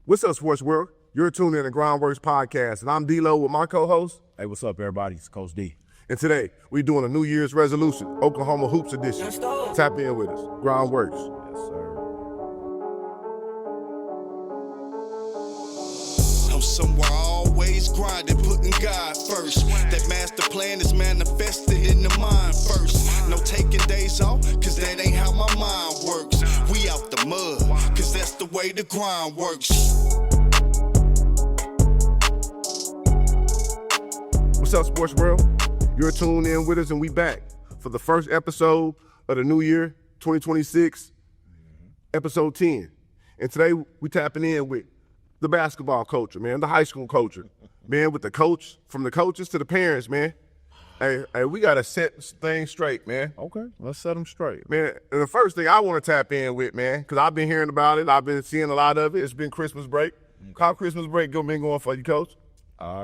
What's up, sports world? You're tuned in to GrindWorks Podcast, and I'm D-Lo with my co-host. Hey, what's up, everybody? It's Coach D. And today, we're doing a New Year's resolution, Oklahoma Hoops edition. Tap in with us. GrindWorks. Yes, sir. I'm somewhere always grinding, putting God first. That master plan is manifested in the mind first. No taking days off, cause that ain't how my mind works. We out the mud, cause that's the way the grind works. What's up, sports world? You're tuned in with us, and we back for the first episode of the new year, 2026, episode 10. And today, we tapping in with the basketball culture, man, the high school culture, man, with the coach, from the coaches to the parents, man. Hey, we got to set things straight, man. Okay, let's set them straight. Man, and the first thing I want to tap in with, man, because I've been hearing about it, I've been seeing a lot of it. It's been Christmas break. How Christmas break been going for you, Coach?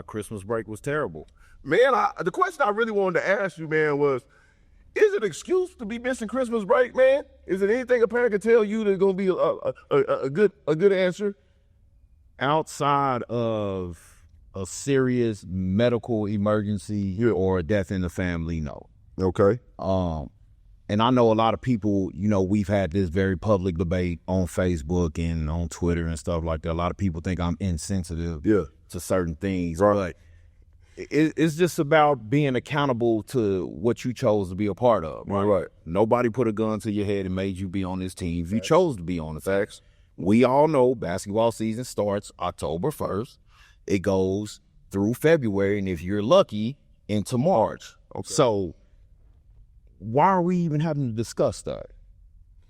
Christmas break was terrible. Man, the question I really wanted to ask you, man, was, is it an excuse to be missing Christmas break, man? Is it anything a parent can tell you that's going to be a good answer? Outside of a serious medical emergency or a death in the family, no. Okay. And I know a lot of people, we've had this very public debate on Facebook and on Twitter and stuff like that. A lot of people think I'm insensitive to certain things. Right. But it's just about being accountable to what you chose to be a part of. Right. Nobody put a gun to your head and made you be on this team. You chose to be on the facts. We all know basketball season starts October 1st. It goes through February, and if you're lucky, into March. Okay. So why are we even having to discuss that?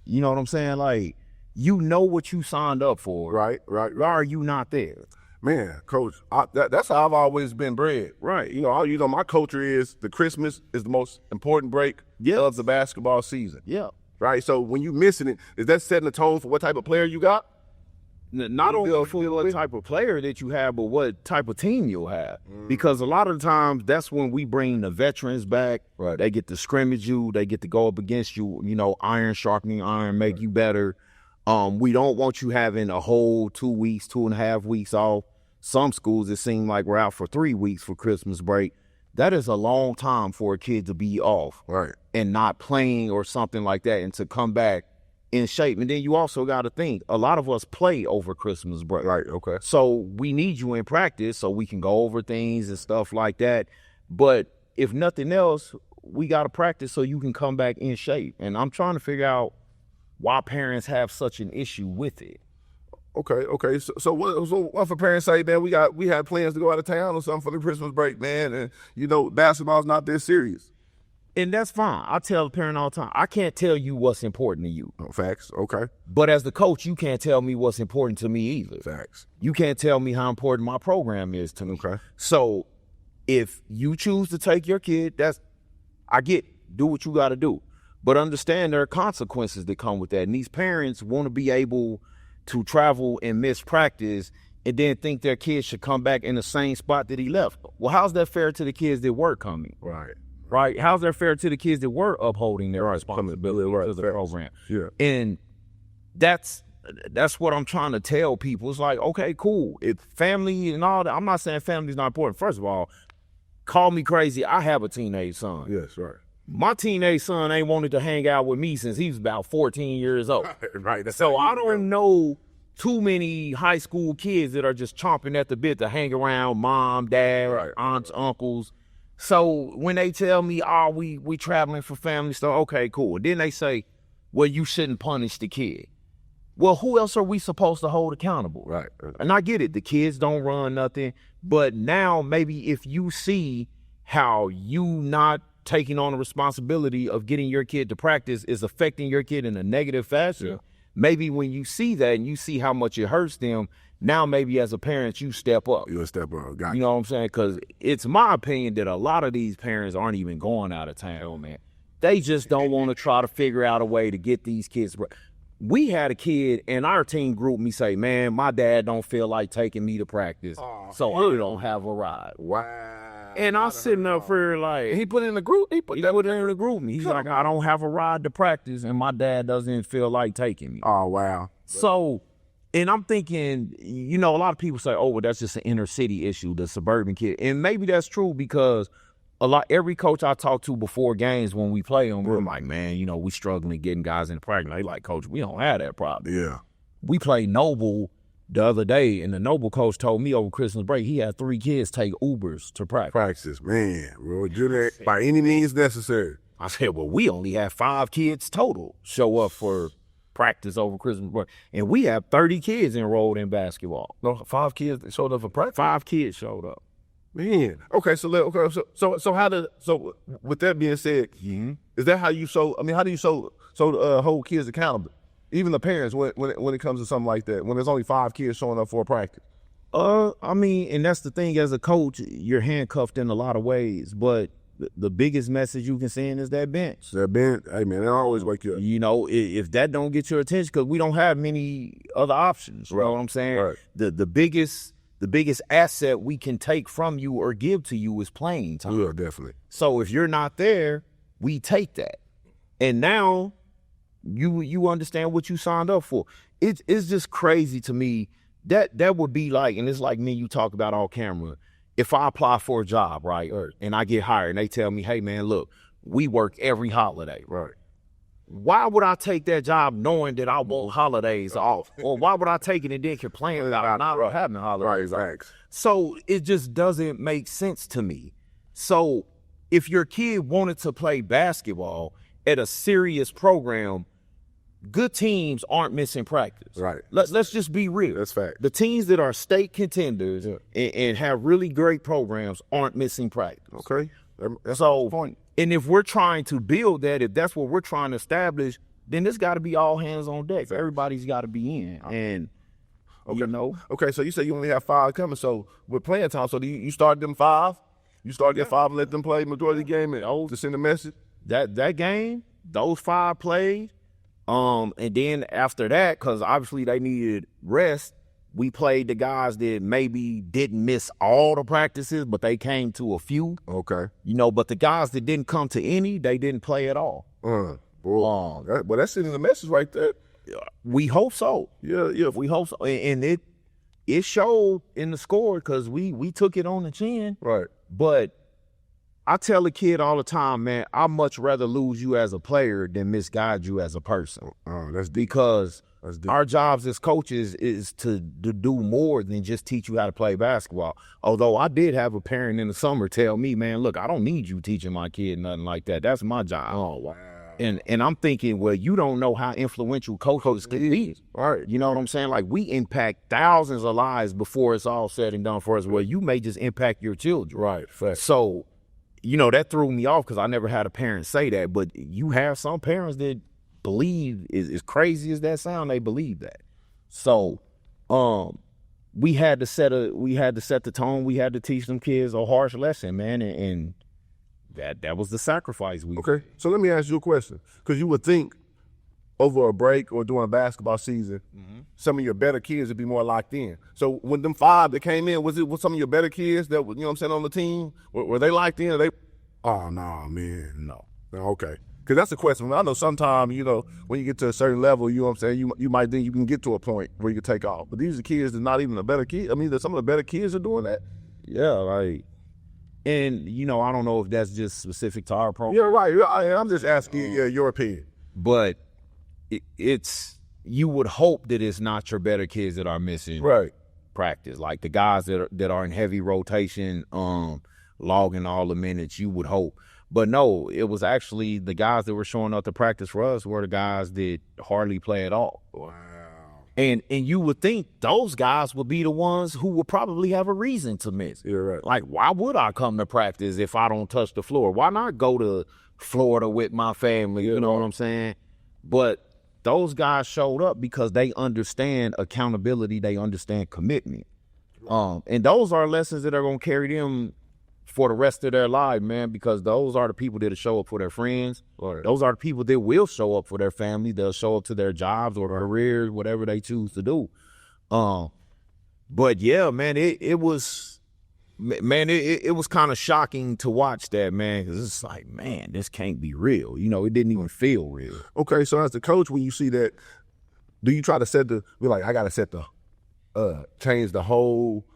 You know what I'm saying? Like, you know what you signed up for. Right. Why are you not there? Man, Coach, that's how I've always been bred. Right. My culture is the Christmas is the most important break of the basketball season. Yeah. Right. So when you missing it, is that setting the tone for what type of player you got? Not only for what type of player that you have, but what type of team you'll have. Because a lot of the times, that's when we bring the veterans back. Right. They get to scrimmage you. They get to go up against you. Iron sharpening iron, make you better. We don't want you having a whole 2 weeks, 2.5 weeks off. Some schools, it seems like we're out for 3 weeks for Christmas break. That is a long time for a kid to be off. Right. And not playing or something like that, and to come back in shape. And then you also got to think, a lot of us play over Christmas break. Right, okay. So we need you in practice so we can go over things and stuff like that. But if nothing else, we got to practice so you can come back in shape. And I'm trying to figure out why parents have such an issue with it. Okay. So what for parents say, man, we had plans to go out of town or something for the Christmas break, man, and basketball's not that serious. And that's fine. I tell the parent all the time, I can't tell you what's important to you. Oh, facts, okay. But as the coach, you can't tell me what's important to me either. Facts. You can't tell me how important my program is to me. Okay. So if you choose to take your kid, I get it. Do what you got to do. But understand there are consequences that come with that. And these parents want to be able to travel and miss practice and then think their kids should come back in the same spot that he left. Well, how's that fair to the kids that were coming? Right? How's that fair to the kids that were upholding their responsibility to the program? Yeah. And that's what I'm trying to tell people. It's like, okay, cool. If family and all that, I'm not saying family's not important. First of all, call me crazy. I have a teenage son. Yes, right. My teenage son ain't wanted to hang out with me since he was about 14 years old. Right. So I don't know too many high school kids that are just chomping at the bit to hang around mom, dad, aunts, uncles. So when they tell me, we traveling for family stuff, okay, cool. Then they say, well, you shouldn't punish the kid. Well, who else are we supposed to hold accountable? Right. And I get it. The kids don't run nothing. But now maybe if you see how you not taking on the responsibility of getting your kid to practice is affecting your kid in a negative fashion, maybe when you see that and you see how much it hurts them, now maybe as a parent, you step up. You'll step up. Got you know what I'm saying? Because it's my opinion that a lot of these parents aren't even going out of town, man. They just don't want to try to figure out a way to get these kids. We had a kid in our team group me say, man, my dad don't feel like taking me to practice, so I don't have a ride. Wow. And I'm sitting up here like, he put it in the group? He put it in the group. He's like, I don't have a ride to practice, and my dad doesn't feel like taking me. Oh, wow. So And I'm thinking, you know, a lot of people say, oh, well, that's just an inner city issue, the suburban kid. And maybe that's true because every coach I talk to before games when we play them, we're like, man, you know, we struggling getting guys in practice. They like, coach, we don't have that problem. Yeah. We played Noble the other day, and the Noble coach told me over Christmas break he had 3 kids take Ubers to practice. Practice, man. Bro, do that by any means necessary. I said, well, we only have 5 kids total show up for practice over Christmas break, and we have 30 kids enrolled in basketball. No, 5 kids showed up for practice. 5 kids showed up. Man, okay. So with that being said, is that how you show? I mean, how do you hold kids accountable? Even the parents when it comes to something like that, when there's only 5 kids showing up for a practice. I mean, and that's the thing. As a coach, you're handcuffed in a lot of ways, but the biggest message you can send is that bench. That bench, hey man, they always wake you up. You know, if that don't get your attention, because we don't have many other options. You know what I'm saying? Right. The biggest asset we can take from you or give to you is playing time. Yeah, definitely. So if you're not there, we take that, and now you understand what you signed up for. It's just crazy to me that would be like, and it's like me you talk about on camera. If I apply for a job, right, and I get hired, and they tell me, hey, man, look, we work every holiday. Right. Why would I take that job knowing that I want holidays off? Or why would I take it and then complain about not having holidays Right, off? So it just doesn't make sense to me. So if your kid wanted to play basketball at a serious program, good teams aren't missing practice. Right. Let's just be real. That's fact. The teams that are state contenders and have really great programs aren't missing practice. Okay. That's So, the point. and if we're trying to build that, if that's what we're trying to establish, then it's got to be all hands on deck. Everybody's got to be in. And, you know. Okay, so you said you only have 5 coming. So with playing time, so do you start them 5? You start their 5 and let them play majority of the game and to send a message? That game, those 5 played. And then after that, because obviously they needed rest, we played the guys that maybe didn't miss all the practices, but they came to a few. Okay. You know, but the guys that didn't come to any, they didn't play at all. Well, that's sending a message right there. We hope so. Yeah. We hope so. And it showed in the score because we took it on the chin. Right. But I tell a kid all the time, man, I'd much rather lose you as a player than misguide you as a person. Oh, that's deep. Because That's deep. our jobs as coaches is to do more than just teach you how to play basketball. Although I did have a parent in the summer tell me, man, look, I don't need you teaching my kid nothing like that. That's my job. Oh, wow. And I'm thinking, well, you don't know how influential coaches can be. All right. You know what I'm saying? Like, we impact thousands of lives before it's all said and done for us. Well, you may just impact your children. Right. Fact. So, you know, that threw me off because I never had a parent say that. But you have some parents that believe, as crazy as that sound, they believe that. So, we had to set the tone. We had to teach them kids a harsh lesson, man, and that was the sacrifice we. Okay, so let me ask you a question, because you would think over a break or during a basketball season, some of your better kids would be more locked in. So when them 5 that came in, was some of your better kids that were, you know what I'm saying, on the team? Were they locked in? Or they? Oh no, man, no. Okay, because that's the question. I know sometimes, you know, when you get to a certain level, you know what I'm saying, you might think you can get to a point where you can take off. But these are kids that not even the better kids. I mean, some of the better kids are doing that. Yeah, like. And, you know, I don't know if that's just specific to our program. Yeah, right. I'm just asking your opinion. But it's you would hope that it's not your better kids that are missing practice. Like the guys that are in heavy rotation, logging all the minutes, you would hope. But no, it was actually the guys that were showing up to practice for us were the guys that hardly play at all. Wow. And you would think those guys would be the ones who would probably have a reason to miss. Yeah, right. Like, why would I come to practice if I don't touch the floor? Why not go to Florida with my family? You know what I'm saying? But those guys showed up because they understand accountability. They understand commitment. And those are lessons that are going to carry them for the rest of their life, man, because those are the people that'll show up for their friends. Right. Those are the people that will show up for their family. They'll show up to their jobs or their careers, whatever they choose to do. But yeah, man, it was kind of shocking to watch that, man, because it's like, man, this can't be real. You know, it didn't even feel real. Okay, so as the coach, when you see that, do you try to be like, I gotta change the whole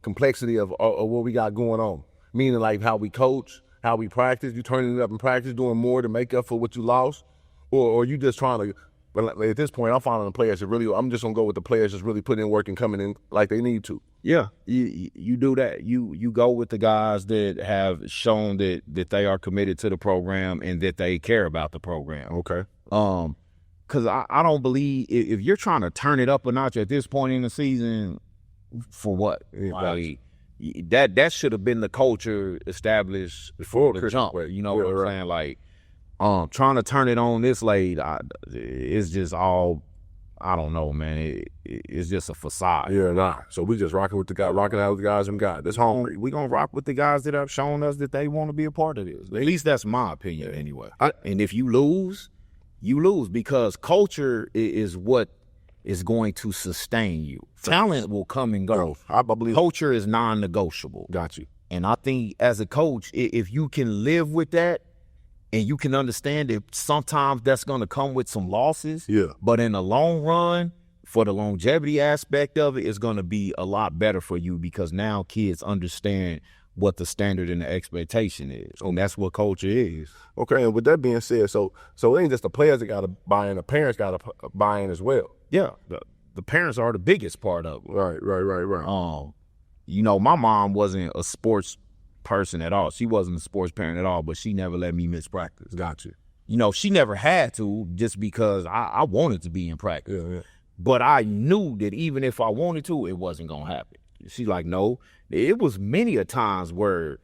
complexity of what we got going on? Meaning like how we coach, how we practice, you turning it up in practice, doing more to make up for what you lost? Or you just trying to, but at this point, I'm finding the players that really, I'm just gonna go with the players that's really putting in work and coming in like they need to. Yeah, you do that. You go with the guys that have shown that they are committed to the program and that they care about the program. Okay. Because I don't believe if you're trying to turn it up a notch at this point in the season, for what? Like, that should have been the culture established before the jump. You know what I'm saying? Like, trying to turn it on this late, it's just all, I don't know, man. It's just a facade. Yeah, nah. So we just rocking with the guys, rocking out with the guys and got. That's home. We gonna rock with the guys that have shown us that they want to be a part of this. At least that's my opinion, anyway. And if you lose, you lose, because culture is what is going to sustain you. Talent will come and go. I believe culture is non-negotiable. Got you. And I think as a coach, if you can live with that, and you can understand that sometimes that's going to come with some losses. Yeah. But in the long run, for the longevity aspect of it, it's going to be a lot better for you, because now kids understand what the standard and the expectation is. And that's what culture is. Okay, and with that being said, so it ain't just the players that got to buy in, the parents got to buy in as well. Yeah, the parents are the biggest part of it. Right. You know, my mom wasn't a sports person at all. She wasn't a sports parent at all, but she never let me miss practice. Got you. You know, she never had to, just because I wanted to be in practice. Yeah. But I knew that even if I wanted to, it wasn't going to happen. She's like, no. It was many a times where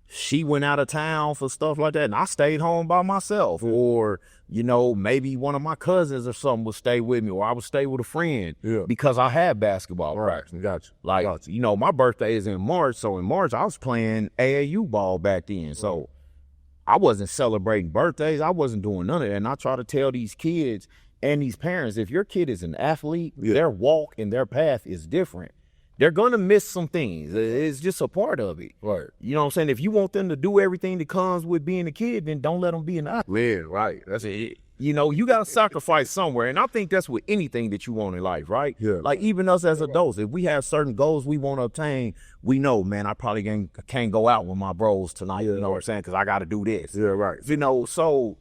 she went out of town for stuff like that, and I stayed home by myself. Or, you know, maybe one of my cousins or something would stay with me, or I would stay with a friend because I had basketball practice. Got you. Like, you know, my birthday is in March, so in March I was playing AAU ball back then. So I wasn't celebrating birthdays. I wasn't doing none of that. And I try to tell these kids and these parents, if your kid is an athlete, their walk and their path is different. They're going to miss some things. It's just a part of it. Right. You know what I'm saying? If you want them to do everything that comes with being a kid, then don't let them be an athlete. Man, right. That's it. You know, you got to sacrifice somewhere. And I think that's with anything that you want in life, right? Yeah. Like even us as adults, if we have certain goals we want to obtain, we know, man, I probably can't go out with my bros tonight, you know what I'm saying? Because I got to do this. Yeah, right. You know, so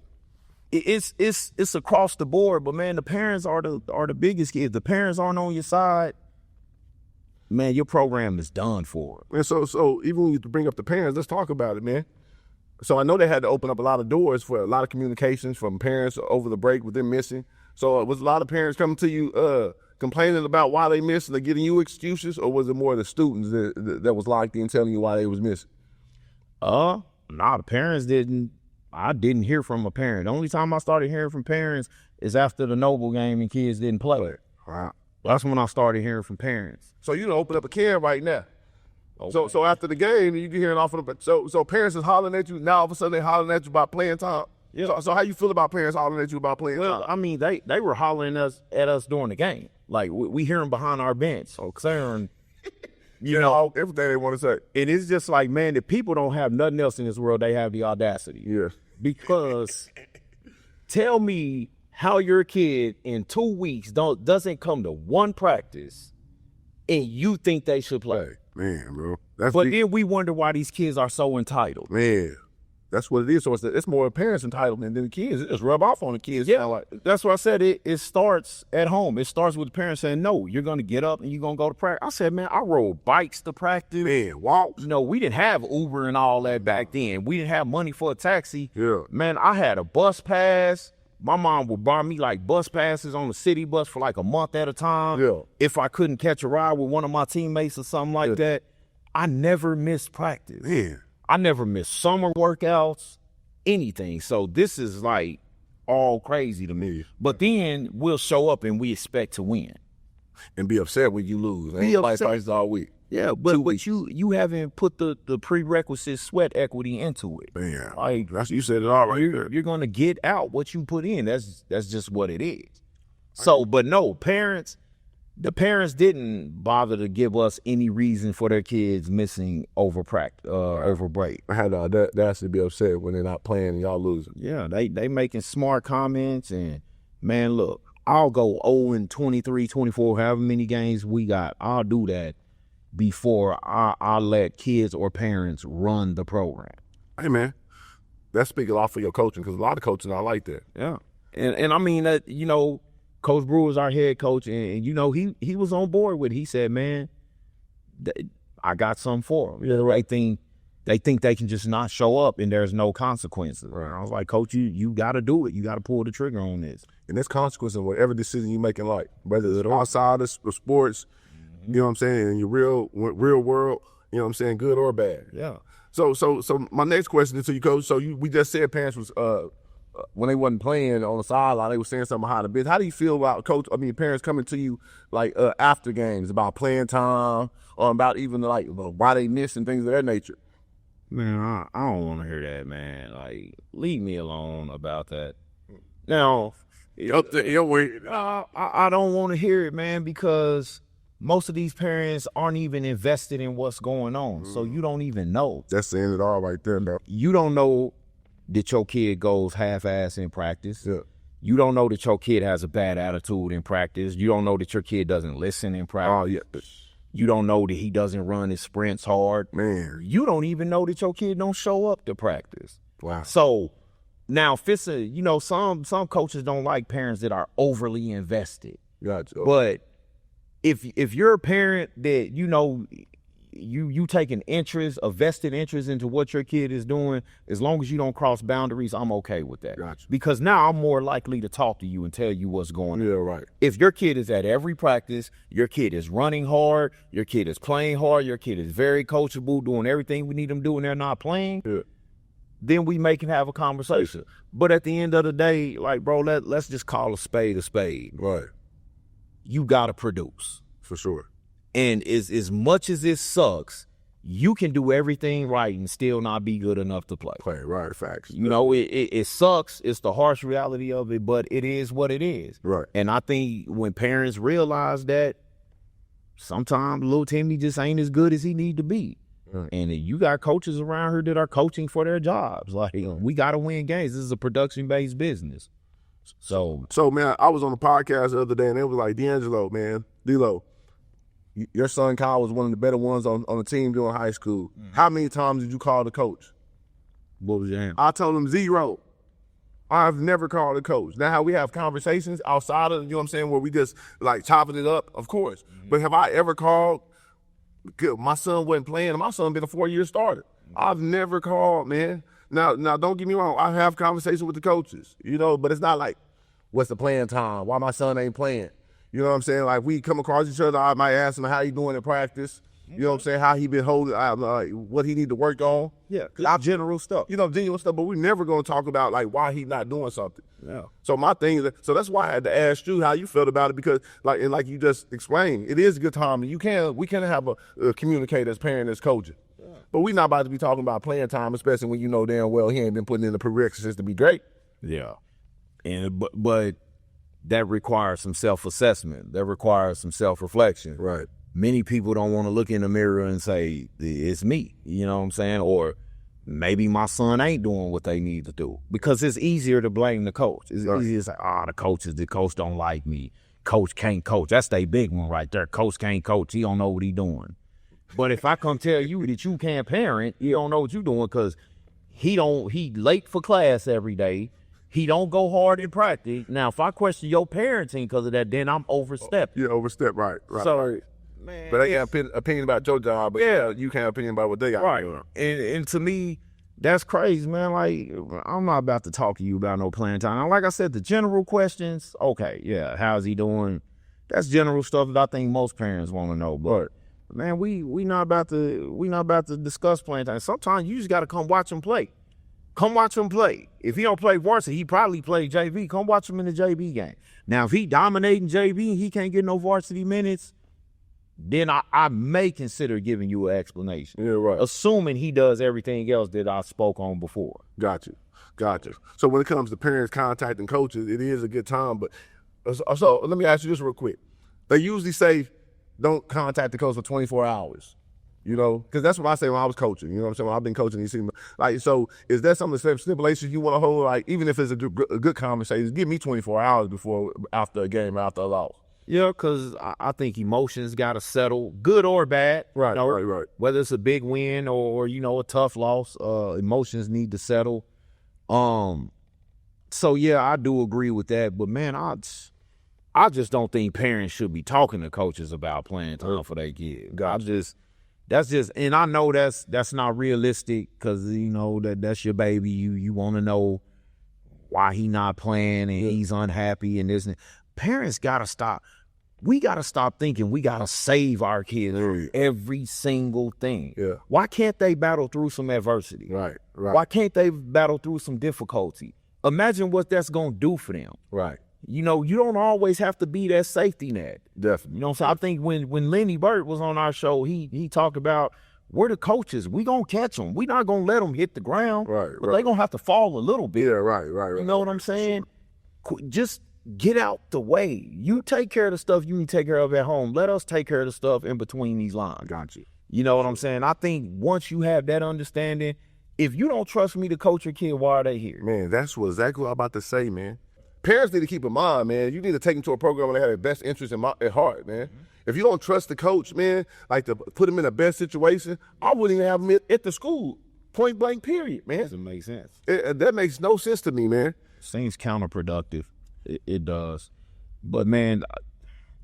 it's across the board. But, man, the parents are the biggest kids. The parents aren't on your side, man, your program is done for. And so even when you bring up the parents, let's talk about it, man. So I know they had to open up a lot of doors for a lot of communications from parents over the break with them missing. So was a lot of parents coming to you complaining about why they missed and they're giving you excuses, or was it more the students that was locked in telling you why they was missing? Nah, the parents didn't. I didn't hear from a parent. The only time I started hearing from parents is after the Noble game and kids didn't play. Wow. That's when I started hearing from parents. So you done open up a can right now. Okay. So after the game, you can hear it off of the. So parents is hollering at you now. All of a sudden they hollering at you about playing time. Yeah. So how you feel about parents hollering at you about playing time? I mean, they were hollering at us during the game. Like we hear them behind our bench, concerned. You know, everything they want to say. And it's just like, man, if people don't have nothing else in this world, they have the audacity. Yeah. Because tell me how your kid in 2 weeks doesn't come to one practice and you think they should play. Hey, man, bro. But then we wonder why these kids are so entitled. Man, that's what it is. So it's more parents' entitlement than the kids. It just rub off on the kids. Yeah, that's what I said. It starts at home. It starts with the parents saying, no, you're going to get up and you're going to go to practice. I said, man, I rode bikes to practice. Man, walk. You know, we didn't have Uber and all that back then. We didn't have money for a taxi. Yeah. Man, I had a bus pass. My mom would buy me like bus passes on the city bus for like a month at a time. Yeah. If I couldn't catch a ride with one of my teammates or something like that, I never missed practice. Man. I never missed summer workouts, anything. So this is like all crazy to me. But then we'll show up and we expect to win. And be upset when you lose. Be upset all week. Yeah, but you haven't put the prerequisite sweat equity into it. Man, like you said it all right. You're gonna get out what you put in. That's just what it is. So, but no, the parents didn't bother to give us any reason for their kids missing over break. I had the audacity to be upset when they're not playing and y'all losing. Yeah, they making smart comments, and man, look, I'll go 0-23, 24, however many games we got. I'll do that before I let kids or parents run the program. Hey, man, that speaks a lot for your coaching, because a lot of coaching I like that. Yeah. And I mean, that, you know, Coach Brewer's our head coach, and you know, he was on board with it. He said, man, I got something for them. Yeah. They think they can just not show up and there's no consequences. Right. I was like, Coach, you got to do it. You got to pull the trigger on this. And there's consequences in whatever decision you make in life, whether it's outside of sports, you know what I'm saying, in your real world, you know what I'm saying, good or bad. Yeah. So my next question is to you, Coach. So we just said parents was when they wasn't playing on the sideline, they were saying something behind the bench. How do you feel about parents coming to you like after games about playing time or about even like why they missed and things of that nature? Man, I don't want to hear that, man. Like, leave me alone about that. Now, I don't want to hear it, man, because most of these parents aren't even invested in what's going on, so you don't even know. That's saying it all right there, bro. You don't know that your kid goes half-ass in practice. Yeah. You don't know that your kid has a bad attitude in practice. You don't know that your kid doesn't listen in practice. Oh, yeah. You don't know that he doesn't run his sprints hard. Man. You don't even know that your kid don't show up to practice. Wow. So now, you know, some coaches don't like parents that are overly invested. Gotcha. But if you're a parent that, you know, you take a vested interest into what your kid is doing, as long as you don't cross boundaries, I'm okay with that. Gotcha. Because now I'm more likely to talk to you and tell you what's going on. Yeah, right. If your kid is at every practice, your kid is running hard, your kid is playing hard, your kid is very coachable, doing everything we need them to do, and they're not playing, then we can have a conversation. But at the end of the day, like, bro, let's just call a spade a spade. Right. You got to produce. For sure. And as much as it sucks, you can do everything right and still not be good enough to play. Right, facts. You know, it sucks. It's the harsh reality of it, but it is what it is. Right. And I think when parents realize that, sometimes little Timmy just ain't as good as he need to be. Right. And you got coaches around here that are coaching for their jobs. Like, we got to win games. This is a production-based business. So, man, I was on a podcast the other day, and it was like, D-Lo, your son Kyle was one of the better ones on the team during high school. Mm-hmm. How many times did you call the coach? What was your answer? I told him 0. I've never called the coach. Now, how we have conversations outside of, you know what I'm saying, where we just like chopping it up, of course. Mm-hmm. But have I ever called? My son wasn't playing. My son been a 4-year starter. Mm-hmm. I've never called, man. Now, don't get me wrong. I have conversations with the coaches, you know, but it's not like, what's the playing time? Why my son ain't playing? You know what I'm saying? Like, we come across each other, I might ask him how he doing in practice. You know what I'm saying? How he been holding, like, what he need to work on. Yeah, general stuff. You know, genuine stuff, but we never going to talk about, like, why he not doing something. Yeah. So my thing is, so that's why I had to ask you how you felt about it, because, like you just explained, it is a good time. We can have a communicator as parent, as coaching. Yeah. But we not about to be talking about playing time, especially when you know damn well he ain't been putting in the prerequisites to be great. Yeah. But that requires some self-assessment. That requires some self-reflection. Right. Many people don't want to look in the mirror and say, it's me, you know what I'm saying? Or maybe my son ain't doing what they need to do. Because it's easier to blame the coach. It's easier to say, the coach don't like me. Coach can't coach. That's their big one right there. Coach can't coach. He don't know what he doing. But if I come tell you that you can't parent, you don't know what you doing, because he late for class every day. He don't go hard in practice. Now, if I question your parenting because of that, then I'm overstepping. Yeah, overstep, right. So, man. But they got an opinion about your job, but you can't have opinion about what they got. Right. And to me, that's crazy, man. Like, I'm not about to talk to you about no playing time. Like I said, the general questions, okay, yeah, how's he doing? That's general stuff that I think most parents want to know. But man, we not about to discuss playing time. Sometimes you just got to come watch him play. Come watch him play. If he don't play varsity, he probably played JV. Come watch him in the JV game. Now, if he dominating JV and he can't get no varsity minutes, then I may consider giving you an explanation. Yeah, right. Assuming he does everything else that I spoke on before. Gotcha. So when it comes to parents contacting coaches, it is a good time. But so let me ask you this real quick. They usually say don't contact the coach for 24 hours. You know, because that's what I say when I was coaching. You know what I'm saying? When I've been coaching these teams. Like, so is that some of the stipulations you want to hold? Like, even if it's a good conversation, give me 24 hours after a game, after a loss. Yeah, because I think emotions got to settle, good or bad. Right, you know, right. Whether it's a big win or a tough loss, emotions need to settle. So, yeah, I do agree with that. But, man, I just don't think parents should be talking to coaches about playing time for their kids. And I know that's not realistic because, that's your baby. You want to know why he not playing and he's unhappy and this. Parents got to stop. We got to stop thinking we got to save our kids every single thing. Yeah. Why can't they battle through some adversity? Right. Why can't they battle through some difficulty? Imagine what that's going to do for them. Right. You don't always have to be that safety net. Definitely. You know what I'm saying? I think when Lenny Burt was on our show, he talked about we're the coaches. We going to catch them. We not going to let them hit the ground. Right. But they going to have to fall a little bit. Yeah, right. You know what I'm saying? Just get out the way. You take care of the stuff you need to take care of at home. Let us take care of the stuff in between these lines. Got you. You know what I'm saying? I think once you have that understanding, if you don't trust me to coach your kid, why are they here? Man, that's exactly what I'm about to say, man. Parents need to keep in mind, man, you need to take them to a program where they have their best interest at heart, man. Mm-hmm. If you don't trust the coach, man, like to put him in the best situation, I wouldn't even have him at the school, point blank, period, man. Doesn't make sense. That makes no sense to me, man. Seems counterproductive. It does. But, man,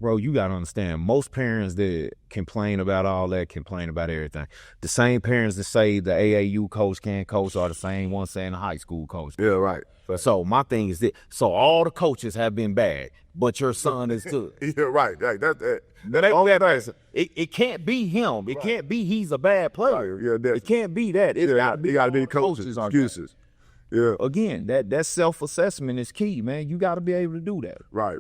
bro, you got to understand, most parents that complain about all that complain about everything. The same parents that say the AAU coach can't coach are the same ones saying the high school coach. Yeah, right. So my thing is that, so all the coaches have been bad, but your son is good. Yeah, right. It can't be him. It can't be he's a bad player. Right. Yeah, it can't be that. It got to be the coaches' excuses. Yeah. Again, that self-assessment is key, man. You got to be able to do that. Right.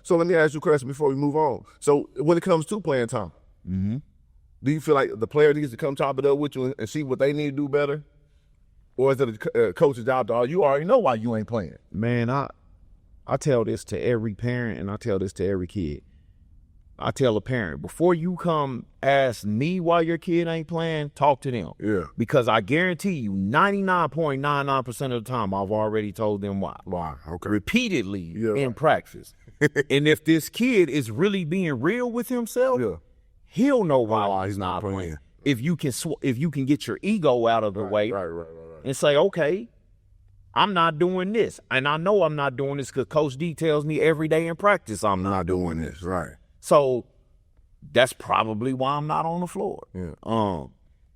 So let me ask you a question before we move on. So when it comes to playing time, do you feel like the player needs to come top it up with you and see what they need to do better? Or is it a coach's job to you already know why you ain't playing? Man, I tell this to every parent and I tell this to every kid. I tell a parent, before you come ask me why your kid ain't playing, talk to them. Yeah. Because I guarantee you 99.99% of the time I've already told them why. Why? Okay. Repeatedly in practice. And if this kid is really being real with himself, he'll know why he's not playing. If you can get your ego out of the way and say, okay, I'm not doing this. And I know I'm not doing this because Coach D tells me every day in practice I'm not doing this. Right. So that's probably why I'm not on the floor. Yeah.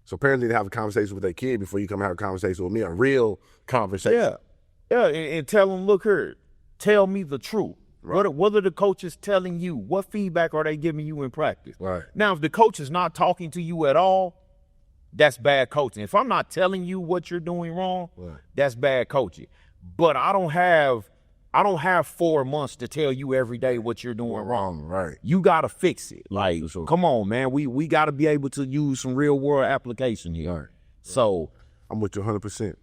So parents need to have a conversation with their kid before you come have a conversation with me, a real conversation. Yeah, and tell them, look here, tell me the truth. Right. What are the coaches telling you? What feedback are they giving you in practice? Right. Now, if the coach is not talking to you at all, that's bad coaching. If I'm not telling you what you're doing wrong, that's bad coaching. But I don't have 4 months to tell you every day what you're doing wrong. Right. You got to fix it. Like, come on, man. We got to be able to use some real world application here. Right. So I'm with you 100%.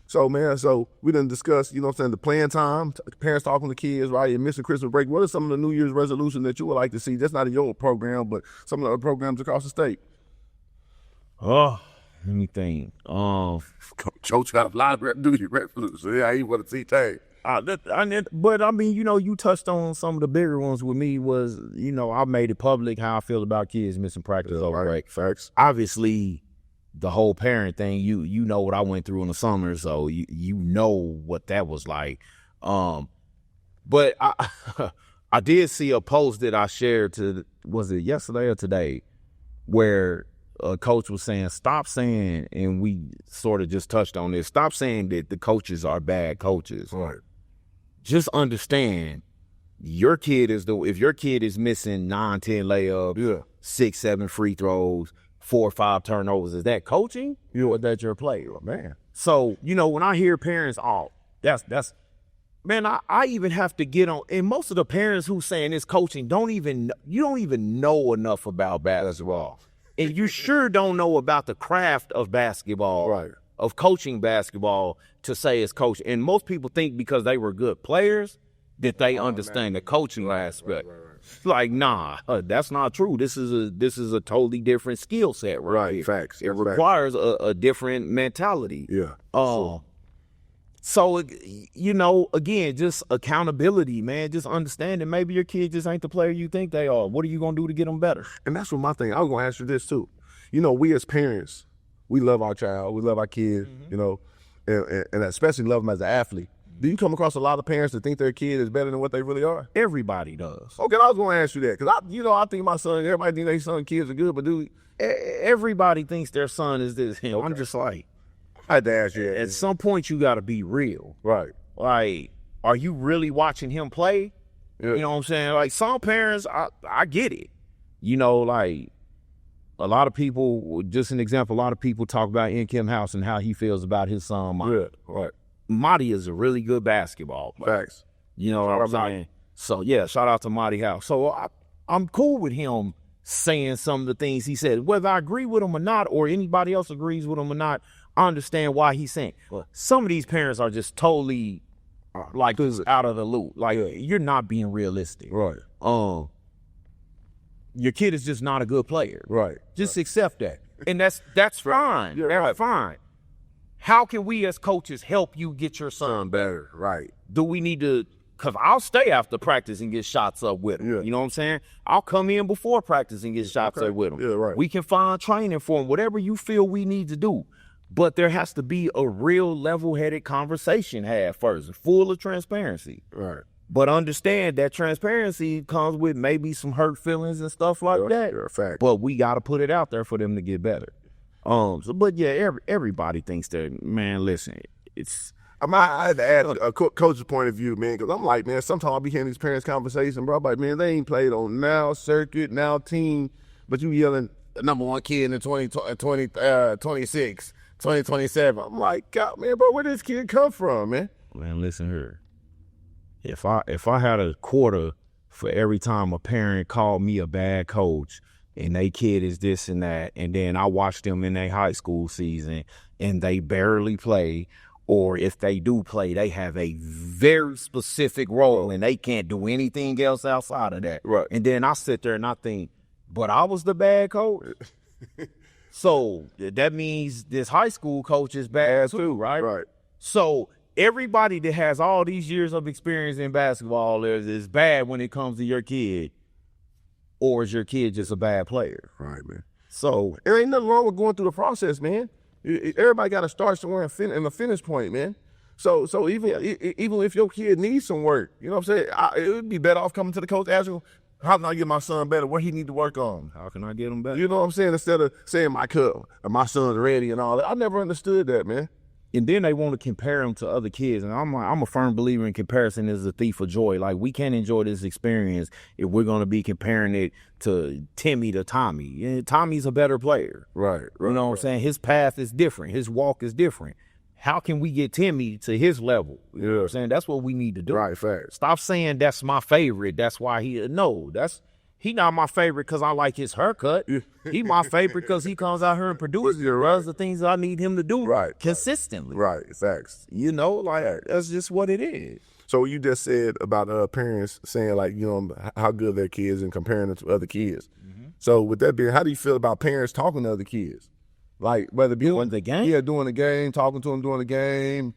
So, man, we done discussed, you know what I'm saying, the playing time, parents talking to kids, right, and missing Christmas break. What are some of the New Year's resolutions that you would like to see? That's not in your program, but some of the other programs across the state. Oh, let me think. Coach got a lot of New Year's resolutions. Yeah, I ain't want to see things. But I mean, you touched on some of the bigger ones with me was, I made it public how I feel about kids missing practice over break. Facts. Obviously, the whole parent thing, you know what I went through in the summer, so you know what that was like. But I did see a post that I shared was it yesterday or today, where a coach was saying, stop saying, and we sort of just touched on this, stop saying that the coaches are bad coaches. Right. Just understand, if your kid is missing 9, 10 layups, 6, 7 free throws, 4 or 5 turnovers, is that coaching? Or that your player? Man. So, when I hear parents, that's man, I even have to get on, and most of the parents who saying it's coaching you don't even know enough about basketball. And you sure don't know about the craft of basketball, right, of coaching basketball to say it's coaching. And most people think because they were good players that they understand the coaching aspect. Right. Like, nah, that's not true. This is a totally different skill set, right? Here. Facts. It requires a different mentality. Yeah. So, you know, again, just accountability, man. Just understanding maybe your kid just ain't the player you think they are. What are you going to do to get them better? And that's what my thing, I was going to ask you this too. You know, we as parents, we love our child, we love our kids, you know, and especially love them as an athlete. Do you come across a lot of parents that think their kid is better than what they really are? Everybody does. Okay, I was going to ask you that because I think my son, everybody think their son kids are good, but dude, Everybody thinks their son is this. You know, I'm just like, I had to ask you that. at some point you got to be real. Right. Like, are you really watching him play? Yeah. You know what I'm saying? Like, some parents, I get it. You know, like, a lot of people, just an example, a lot of people talk about Kim House and how he feels about his son, Marty. Yeah, right. Marty is a really good basketball player. Facts. You know what I'm saying? So, yeah, shout out to Marty House. So, I'm cool with him saying some of the things he said. Whether I agree with him or not, or anybody else agrees with him or not, I understand why he's saying. But some of these parents are just totally, like, out of the loop. Like, you're not being realistic. Right. Your kid is just not a good player. Right. Just accept that. And that's fine. Yeah, That's right. fine. How can we as coaches help you get your son better? Right. Do we need to, because I'll stay after practice and get shots up with him. Yeah. You know what I'm saying? I'll come in before practice and get shots up with him. Yeah, right. We can find training for him, whatever you feel we need to do. But there has to be a real level-headed conversation had first, full of transparency. Right. But understand that transparency comes with maybe some hurt feelings and stuff like that. Yeah, fact. But we got to put it out there for them to get better. But yeah, everybody thinks that, man, listen, it's... I had to add a coach's point of view, man, because I'm like, man, sometimes I'll be hearing these parents' conversations, bro. I'm like, man, they ain't played on now circuit, now team, but you yelling the number one kid in 2026, 2027. I'm like, God, man, bro, where did this kid come from, man? Man, listen here. If I had a quarter for every time a parent called me a bad coach and they kid is this and that, and then I watch them in their high school season and they barely play, or if they do play, they have a very specific role and they can't do anything else outside of that. Right. And then I sit there and I think, but I was the bad coach. So that means this high school coach is bad too, right? Right. So everybody that has all these years of experience in basketball is bad when it comes to your kid, or is your kid just a bad player? Right, man. So There ain't nothing wrong with going through the process, man. Everybody got to start somewhere and the finish point, man. So even if your kid needs some work, you know what I'm saying? It would be better off coming to the coach asking, how can I get my son better? What he need to work on? how can I get them better? You know what I'm saying? Instead of saying my son's ready and all that. I never understood that, man. And then they want to compare them to other kids. And I'm a firm believer in comparison is a thief of joy. Like, we can't enjoy this experience if we're going to be comparing it to Timmy to Tommy. And Tommy's a better player. Right. You know what I'm saying? His path is different. His walk is different. How can we get Timmy to his level? You know what I'm saying? That's what we need to do. Right, facts. Stop saying that's my favorite. That's why he not my favorite because I like his haircut. He my favorite because he comes out here and produces does the things I need him to do consistently. Right, facts. You know, like, that's just what it is. So you just said about parents saying, like, you know, how good their kids and comparing them to other kids. Mm-hmm. So with that being, how do you feel about parents talking to other kids? Like, whether it be Doing the game? Yeah, doing the game, talking to them during the game,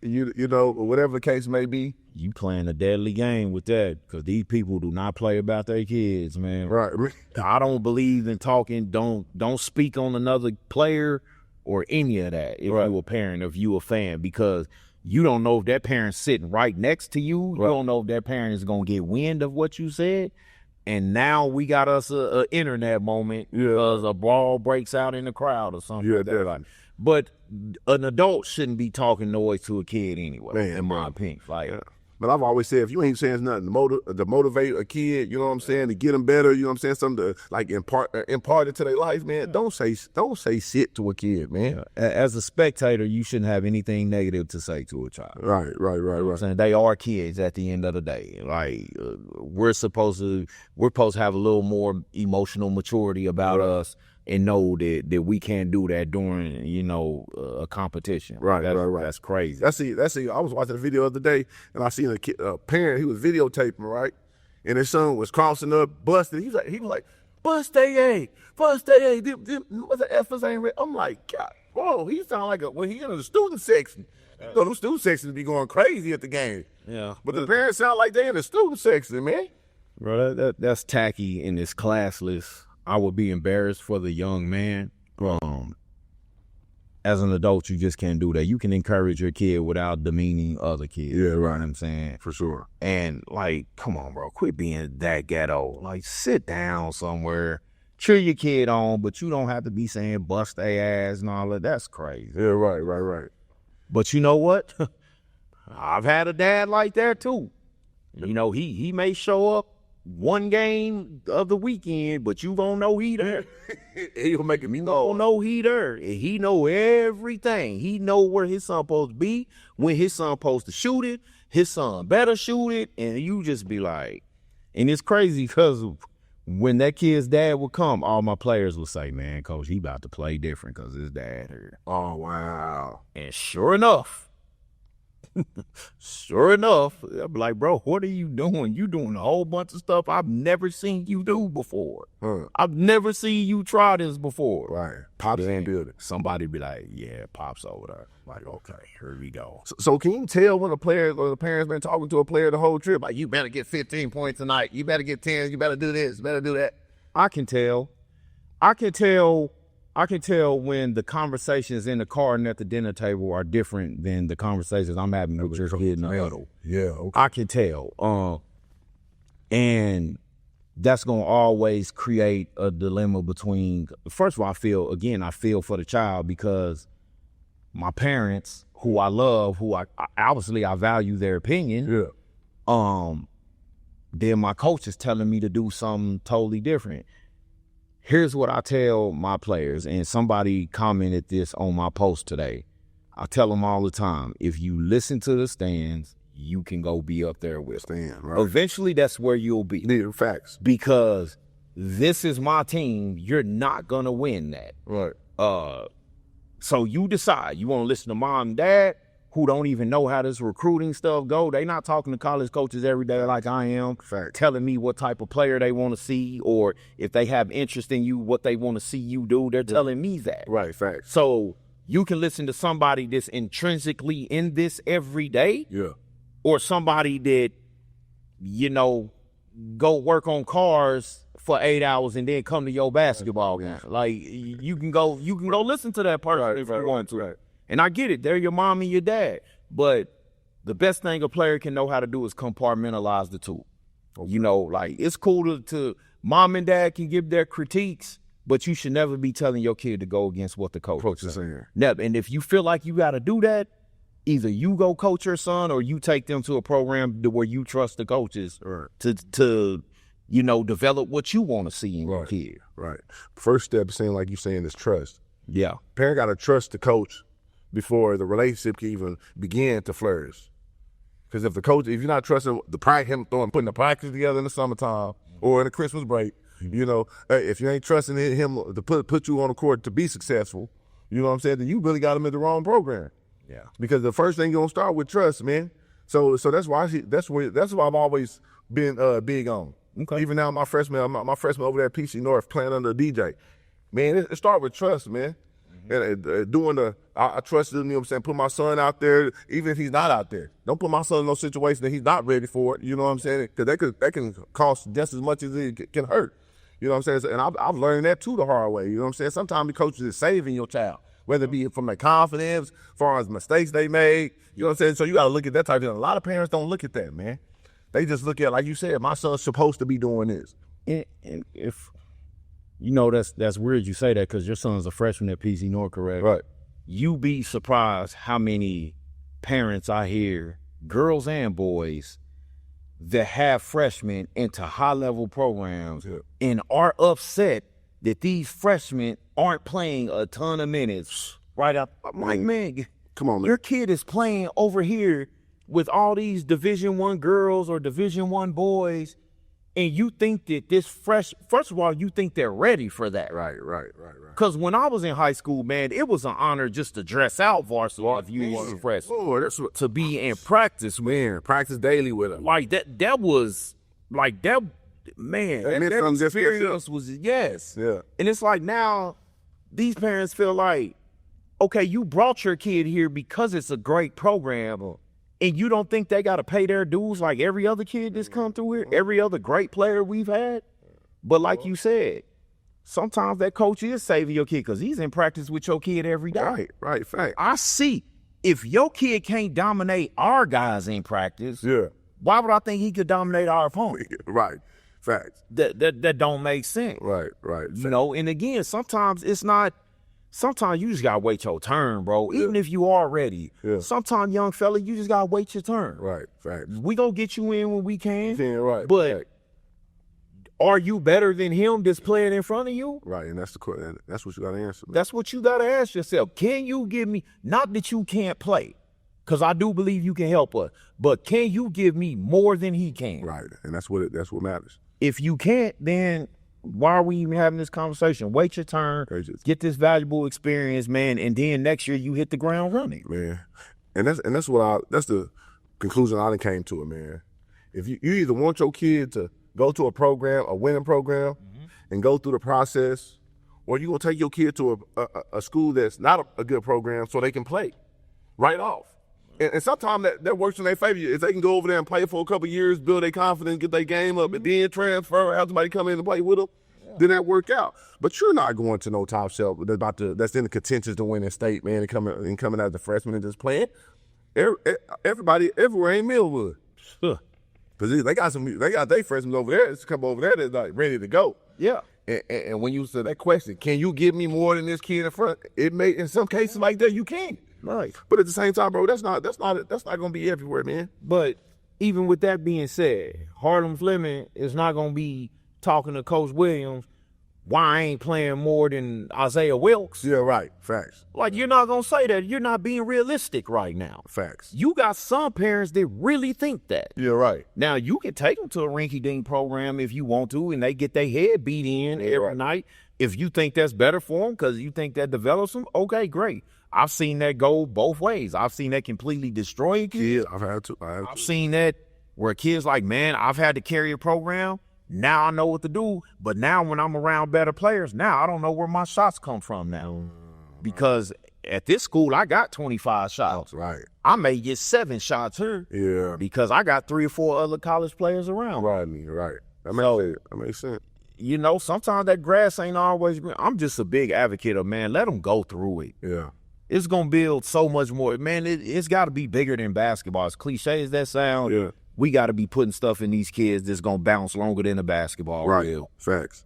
you know, whatever the case may be. You playing a deadly game with that because these people do not play about their kids, man. Right. I don't believe in talking. Don't speak on another player or any of that if you a parent, if you a fan, because you don't know if that parent's sitting right next to you. You don't know if that parent is going to get wind of what you said. And now we got us a internet moment because a brawl breaks out in the crowd or something. Yeah, like that. definitely. But an adult shouldn't be talking noise to a kid anyway, Man, in my opinion. Like, But I've always said, if you ain't saying nothing to motivate a kid, you know what I'm saying, to get them better, you know what I'm saying, something to, like, impart it to their life, man, don't say shit to a kid, man. as a spectator, you shouldn't have anything negative to say to a child. Right. I'm saying they are kids at the end of the day. Like, we're supposed to have a little more emotional maturity about us and know that we can't do that during, you know, a competition. Right. That's crazy. That's I was watching a video the other day, and I seen a parent, he was videotaping, right? and his son was crossing up, busted. He was like, bust A. What's the F's ain't read? I'm like, God, bro, he sound like he in the student section. You know, them student sections be going crazy at the game. Yeah. But the parents sound like they in the student section, man. Bro, that's tacky and it's classless. I would be embarrassed for the young man. As an adult, you just can't do that. You can encourage your kid without demeaning other kids. Yeah, right. You know what I'm saying? For sure. And, like, come on, bro. Quit being that ghetto. Like, sit down somewhere. Cheer your kid on, but you don't have to be saying bust their ass and all that. That's crazy. Yeah, right. But you know what? I've had a dad like that, too. You know, he may show up one game of the weekend, but you gonna know he there. He'll make it You gonna know he there. He know everything. He know where his son supposed to be, when his son supposed to shoot it, his son better shoot it, and you just be like, and it's crazy because when that kid's dad would come, all my players would say, man, coach, he about to play different because his dad here. Oh, wow. And sure enough, I'd be like, bro, what are you doing? You doing a whole bunch of stuff I've never seen you do before. I've never seen you try this before. Right. Pops in building. Somebody be like, yeah, Pop's over there. Like, okay, here we go. So can you tell when a player or the parents been talking to a player the whole trip? Like, you better get 15 points tonight. You better get 10. You better do this. You better do that. I can tell when the conversations in the car and at the dinner table are different than the conversations I'm having with your kid in the huddle. Yeah, okay. I can tell. And that's going to always create a dilemma between, first of all, I feel for the child because my parents, who I love, who I obviously I value their opinion. Yeah. Then my coach is telling me to do something totally different. Here's what I tell my players, and somebody commented this on my post today. I tell them all the time, if you listen to the stands, you can go be up there with them. Right. Eventually, that's where you'll be. Yeah, facts. Because this is my team. You're not going to win that. Right. So you decide. You want to listen to mom and dad, who don't even know how this recruiting stuff go. They not talking to college coaches every day like I am, telling me what type of player they want to see, or if they have interest in you, what they want to see you do. They're telling me that. Right, facts. So you can listen to somebody that's intrinsically in this every day, or somebody that, you know, go work on cars for 8 hours and then come to your basketball game. Like, you can go listen to that person if you want to. Right. And I get it. They're your mom and your dad. But the best thing a player can know how to do is compartmentalize the two. Okay. You know, like, it's cool to mom and dad can give their critiques, but you should never be telling your kid to go against what the coach is saying. Never. And if you feel like you got to do that, either you go coach your son or you take them to a program where you trust the coaches to you know, develop what you want to see in your kid. Right. First step is saying, like you saying, is trust. Yeah. Parent got to trust the coach before the relationship can even begin to flourish. Because if you're not trusting putting the practice together in the summertime or in the Christmas break, you know, if you ain't trusting him to put you on the court to be successful, you know what I'm saying, then you really got him in the wrong program. Yeah. Because the first thing you're gonna start with trust, man. So that's why I've always been big on. Okay. Even now, my freshman over there at PC North playing under a DJ. Man, it start with trust, man. And I trust him, you know what I'm saying, put my son out there, even if he's not out there. Don't put my son in no situation that he's not ready for it, you know what I'm saying? Because that can cost just as much as it can hurt. You know what I'm saying? And I've learned that too the hard way, you know what I'm saying? Sometimes the coaches is saving your child, whether it be from their confidence, as far as mistakes they made, you know what I'm saying? So you got to look at that type of thing. A lot of parents don't look at that, man. They just look at, like you said, my son's supposed to be doing this. And if, you know, that's weird you say that because your son's a freshman at PC North, correct? Right. You be surprised how many parents I hear, girls and boys, that have freshmen into high-level programs and are upset that these freshmen aren't playing a ton of minutes right out. I'm like, man, come on, man. Your kid is playing over here with all these Division I girls or Division I boys, and you think that first of all, you think they're ready for that. Right. Because when I was in high school, man, it was an honor just to dress out varsity if you was a freshman. Lord, to be in practice, man. Practice daily with them. Like that was like that, man, That meant that something just to experience was, yes. Yeah. And it's like now these parents feel like, okay, you brought your kid here because it's a great program, and you don't think they got to pay their dues like every other kid that's come through here, every other great player we've had. But like you said, sometimes that coach is saving your kid because he's in practice with your kid every day. Right, fact. I see. If your kid can't dominate our guys in practice, Yeah. why would I think he could dominate our opponent? Right. Facts. That don't make sense. Right. You know, and again, sometimes it's not. Sometimes you just gotta wait your turn, bro. Even if you are ready. Yeah. Sometimes, young fella, you just gotta wait your turn. Right. Facts. We gonna get you in when we can. Yeah, right. But are you better than him that's playing in front of you? Right, and that's what you got to answer. Man. That's what you gotta ask yourself. Can you give me? Not that you can't play, because I do believe you can help us. But can you give me more than he can? Right, and that's what matters. If you can't, then why are we even having this conversation? Wait your turn, get this valuable experience, man, and then next year you hit the ground running, man. And that's the conclusion I done came to it, man. If you either want your kid to go to a winning program, and go through the process, or you gonna take your kid to a school that's not a good program so they can play right off. And sometimes that works in their favor. If they can go over there and play for a couple of years, build their confidence, get their game up, and then transfer, have somebody come in and play with them, then that work out. But you're not going to no top shelf that's in the contention to win in state, man, and coming as a freshman and just playing. Everybody everywhere ain't Millwood. Because they got their freshmen over there that's come over there that's like ready to go. Yeah. And when you said that question, can you give me more than this kid in front? It may, in some cases like that, you can. Right. But at the same time, bro, that's not gonna be everywhere, man. But even with that being said, Harlem Fleming is not gonna be talking to Coach Williams, why I ain't playing more than Isaiah Wilkes. Yeah, right. Facts. Like, you're not gonna say that. You're not being realistic right now. Facts. You got some parents that really think that. Yeah, right. Now, you can take them to a rinky-dink program if you want to, and they get their head beat in every night. If you think that's better for them because you think that develops them, okay, great. I've seen that go both ways. I've seen that completely destroy a kid. Yeah, I've had to. I've seen that where kids like, man, I've had to carry a program. Now I know what to do. But now when I'm around better players, now I don't know where my shots come from now. Because at this school, I got 25 shots. Right. I may get 7 shots here. Yeah. Because I got 3 or 4 other college players around. Right. That makes sense. You know, sometimes that grass ain't always green. I'm just a big advocate of, man, let them go through it. Yeah. It's going to build so much more. Man, it's got to be bigger than basketball. As cliche as that sound, we got to be putting stuff in these kids that's going to bounce longer than a basketball. Right. Will. Facts.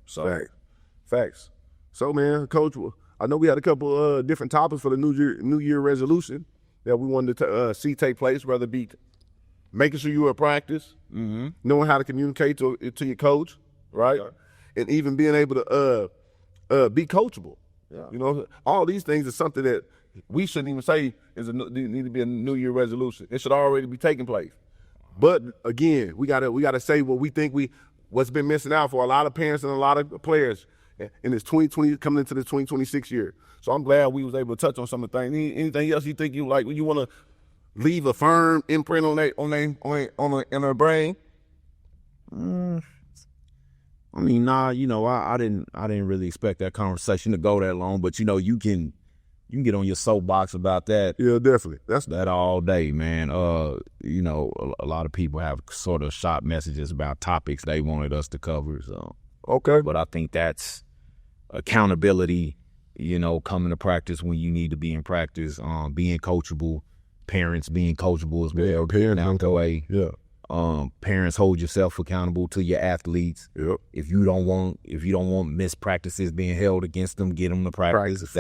Facts. So, man, Coach, I know we had a couple different topics for the New Year resolution that we wanted to see take place, whether it be making sure you're at practice, knowing how to communicate to your coach, right? And even being able to be coachable. Yeah. You know, all these things are something that we shouldn't even say need to be a New Year resolution. It should already be taking place. But again, we gotta say what we think what's been missing out for a lot of parents and a lot of players in this 2020 coming into the 2026 year. So I'm glad we was able to touch on some of the things. Anything else you think you want to leave a firm imprint on their brain? I mean, nah, you know, I didn't really expect that conversation to go that long, but you know, you can get on your soapbox about that. Yeah, definitely. That's that all day, man. You know, a lot of people have sort of shot messages about topics they wanted us to cover. So okay, but I think that's accountability. You know, coming to practice when you need to be in practice. Being coachable, parents being coachable as well. Parents the way. Yeah. Parents, hold yourself accountable to your athletes. Yep. If you don't want missed practices being held against them, get them to practice.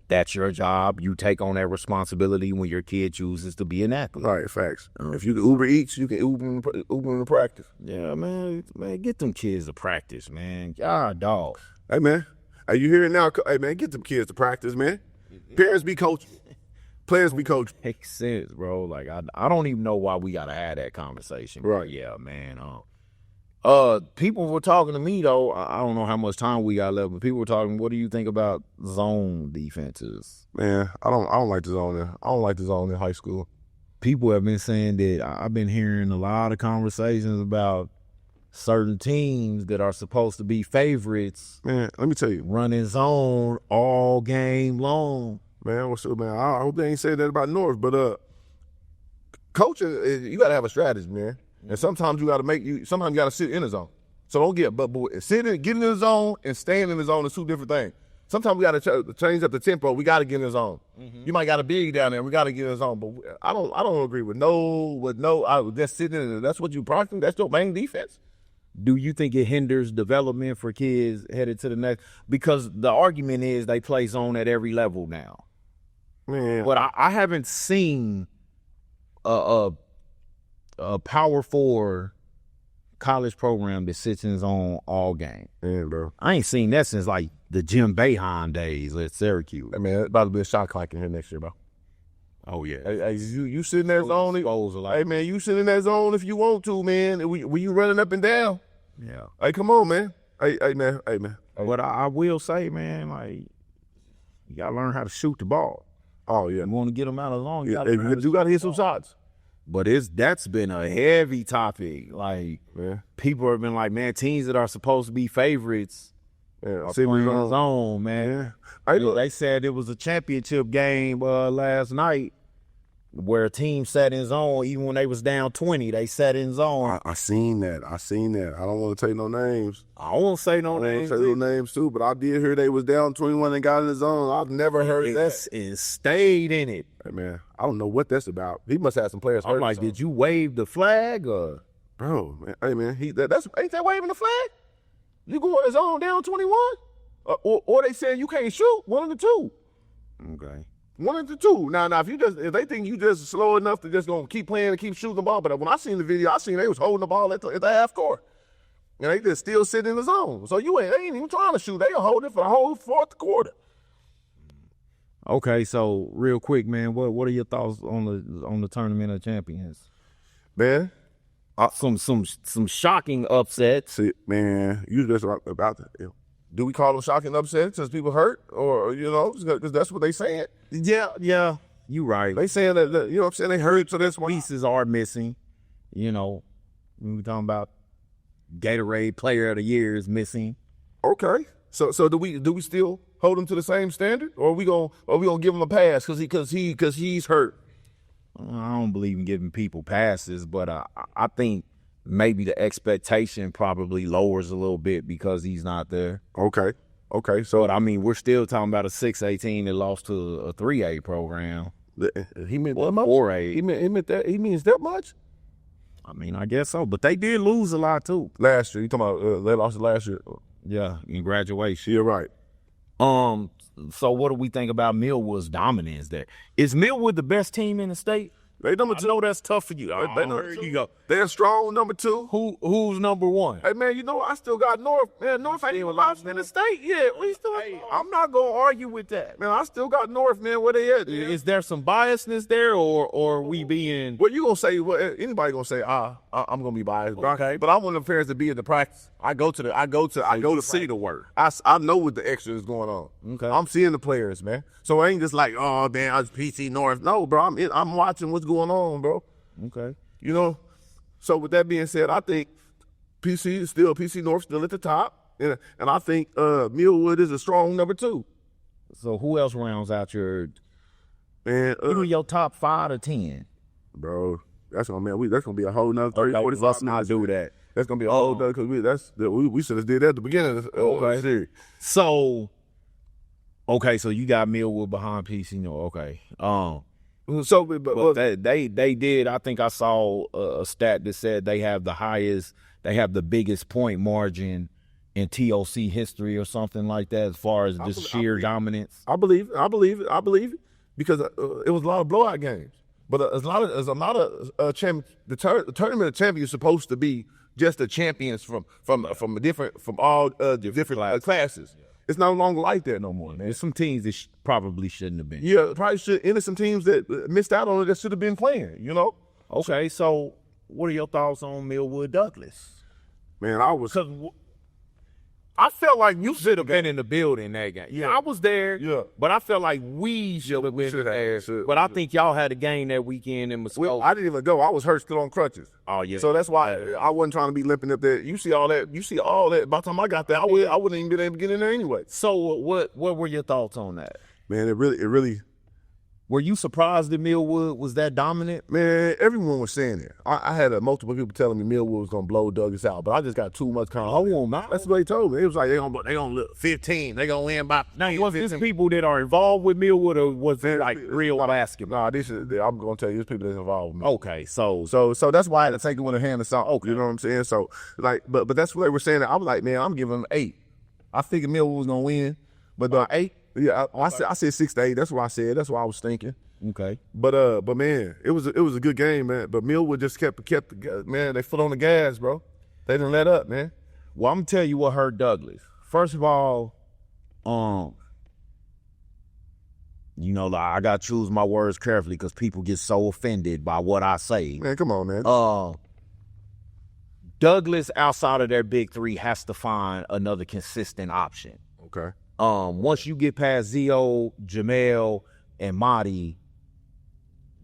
That's your job. You take on that responsibility when your kid chooses to be an athlete. Right, facts. If you can Uber Eats, you can Uber to practice. Yeah, man, get them kids to practice, man. God, dog. Hey, man, are you hearing now? Hey, man, get them kids to practice, man. Parents be coachable. Players be coachable. Makes sense, bro. Like, I don't even know why we got to have that conversation. Right. Yeah, man. People were talking to me, though. I don't know how much time we got left, but people were talking, what do you think about zone defenses? Man, I don't like the zone. I don't like the zone in high school. People have been saying that. I've been hearing a lot of conversations about certain teams that are supposed to be favorites, Man, let me tell you. running zone all game long. Man, what's up, man? I hope they ain't said that about North, but coaching, you got to have a strategy, man. And sometimes you got to sit in the zone. So don't get getting in the zone and staying in the zone is two different things. Sometimes we got to change up the tempo. We got to get in the zone. You might got a big down there. We got to get in the zone. But I don't agree with just sitting in there. That's what you practice. That's your main defense. Do you think it hinders development for kids headed to the next? Because the argument is they play zone at every level now. Man, But I haven't seen a Power 4 college program that sits in zone all game. man, bro. I ain't seen that since like the Jim Boeheim days at Syracuse. Hey, man, it's about to be a shot clock in here next year, bro. Oh yeah. Hey, you sit in that zone. Disposal, like- Hey, man, you sit in that zone if you want to, man. When you running up and down. Yeah. Hey, come on, man. Hey, man. Hey. But I will say, man, like you gotta learn how to shoot the ball. Oh, yeah. You want to get them out of long. You Yeah, gotta learn how to you got to hit some shots. But that's been a heavy topic. Like Man. people have been like, man, teams that are supposed to be favorites Yeah, are playing zone, man. Yeah. Hey, look. They said it was a championship game last night where a team sat in zone even when they was down 20. They sat in zone. I seen that. I don't want to take no names. I won't say no I don't names. want to say no names too, but I did hear they was down 21 and got in the zone. I've never heard that. And stayed in it. Hey, man, I don't know what that's about. He must have some players hurt. I'm like, did you wave the flag or? Bro, man, hey, man, that's ain't that waving the flag? You go in the zone down 21? Or they saying you can't shoot? One of the two. Okay. One of the two. Now, if they think you just slow enough to just gonna keep playing and keep shooting the ball, but when I seen the video, I seen they was holding the ball at the half court, and they just still sitting in the zone. So they ain't even trying to shoot. They hold it for the whole fourth quarter. Okay, so real quick, man, what are your thoughts on the Tournament of Champions? Man, Some shocking upsets. see, man, you just about to. Do we call them shocking upsets because people hurt, or because that's what they saying? Yeah, you right. They saying that you know what I'm saying, they hurt, so that's why. Pieces are missing. When we talking about Gatorade Player of the Year is missing. Okay, so do we still hold him to the same standard, or we gonna give him a pass because he's hurt? I don't believe in giving people passes, but I think maybe the expectation probably lowers a little bit because he's not there. Okay, so But I mean, we're still talking about a 6-18 that lost to a 3A program. he meant that much. 4A. He meant that. He means that much. I mean, I guess so. But they did lose a lot too. Last year, you talking about they lost last year? Yeah, in graduation. You're right. So what do we think about Millwood's dominance there? Is Millwood the best team in the state? They number I two. know that's tough for you. They number two. You go. They're strong number two. Who's number one? Hey man, I still got North. Man, North ain't even lost in the state yet. We still. I'm not gonna argue with that. Man, I still got North. Man, where they at? Man? Is there some biasness there, or we being? What you gonna say? Anybody gonna say? I'm gonna be biased, bro. Okay. But I want the parents to be in the practice. I go to see the work. I know what the extra is going on. Okay. I'm seeing the players, man. So I ain't just like, oh man, I was PC North. No, bro. I'm watching what's going on, bro. Okay. So with that being said, I think PC North still at the top, and I think Millwood is a strong number two. So who else rounds out your? Man, Who are your top 5 to 10? bro, that's gonna be a whole nother 30, 45 let's not do that. That's gonna be a whole nother because we should have did that at the beginning of the series. So, so you got Millwood behind PC North. Okay. So, But they did. I think I saw a stat that said they have the biggest point margin in TOC history or something like that, as far as just sheer dominance. I believe it because it was a lot of blowout games. But there's a lot of champions. The tournament of champions is supposed to be just the champions from all different classes. Yeah. It's no longer like that no more, man. There's some teams that probably shouldn't have been. Yeah, probably should. And there's some teams that missed out on it that should have been playing. Okay, so what are your thoughts on Millwood Douglas? Man, I was. I felt like you should have been in the building that game. Yeah, I was there. Yeah. But I felt like we should have been there. But I think y'all had a game that weekend and was. Well, I didn't even go. I was hurt still on crutches. Oh yeah. So that's why I wasn't trying to be limping up there. You see all that. By the time I got there, I wouldn't even been able to get in there anyway. So what were your thoughts on that? Man, it really. Were you surprised that Millwood was that dominant? Man, everyone was saying it. I had multiple people telling me Millwood was gonna blow Douglas out, but I just got too much confidence. That's what they told me. It was like they gonna look 15. They gonna win by. Now, was this people that are involved with Millwood, or was it like real basketball? Nah, I'm gonna tell you, it's people that's involved with me. Okay, so that's why I had to take it with a hand of salt. Okay, you know what I'm saying? So like, but that's what they were saying. I was like, man, I'm giving them 8. I figured Millwood was gonna win, but 8. Yeah, I said 6 to 8. That's what I said. That's what I was thinking. Okay, but man, it was a good game, man. But Millwood just kept man. They foot on the gas, bro. They didn't let up, man. Well, I'm gonna tell you what hurt Douglas. First of all, you know, like, I gotta choose my words carefully because people get so offended by what I say. Man, come on, man. Douglas, outside of their big 3, has to find another consistent option. Okay. Once you get past Zio, Jamel, and Marty,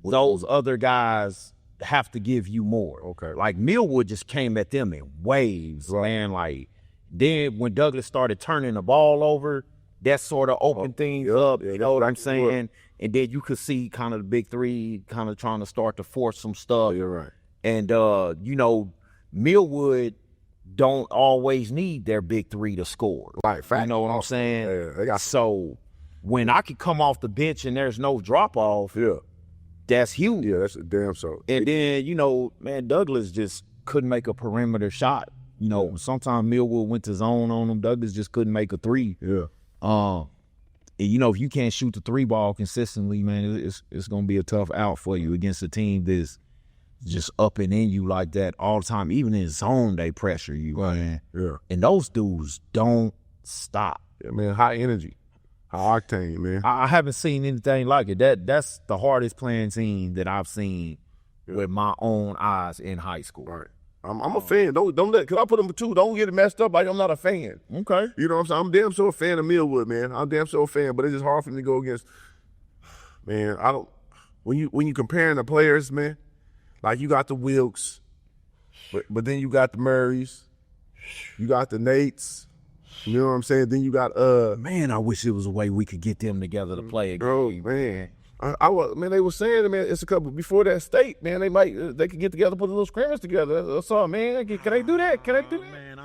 those other guys have to give you more. Okay. Like Millwood just came at them in waves, man. Like, then when Douglas started turning the ball over, that sort of opened things up. You know what I'm saying? And then you could see kind of the big 3 kind of trying to start to force some stuff. You're right. And you know, Millwood don't always need their big 3 to score. Right. Fact. You know what I'm saying? Yeah. They got so when I could come off the bench and there's no drop off, that's huge. Yeah, that's a damn so. And then, you know, man, Douglas just couldn't make a perimeter shot. You know, sometimes Millwood went to zone on him. Douglas just couldn't make a 3. Yeah. And, you know, if you can't shoot the 3 ball consistently, man, it's gonna be a tough out for you against a team that's just up and in you like that all the time. Even in zone, they pressure you, man. Yeah. And those dudes don't stop. Yeah, man. High energy. High octane, man. I haven't seen anything like it. That's the hardest playing team that I've seen with my own eyes in high school. Right. I'm a fan. Don't let, because I put them 2. Don't get it messed up like I'm not a fan. Okay. You know what I'm saying? I'm damn so a fan of Millwood, man. I'm damn so a fan, but it's just hard for me to go against. Man, I don't. When you comparing the players, man, like you got the Wilkes, but then you got the Murrays, you got the Nates. You know what I'm saying? Then you got man, I wish there was a way we could get them together to play again. Bro, man. Man, they were saying, man, it's a couple before that state, man. They could get together, put a little scrimmage together. That's all, man. Can they do that? Can they do that? Man,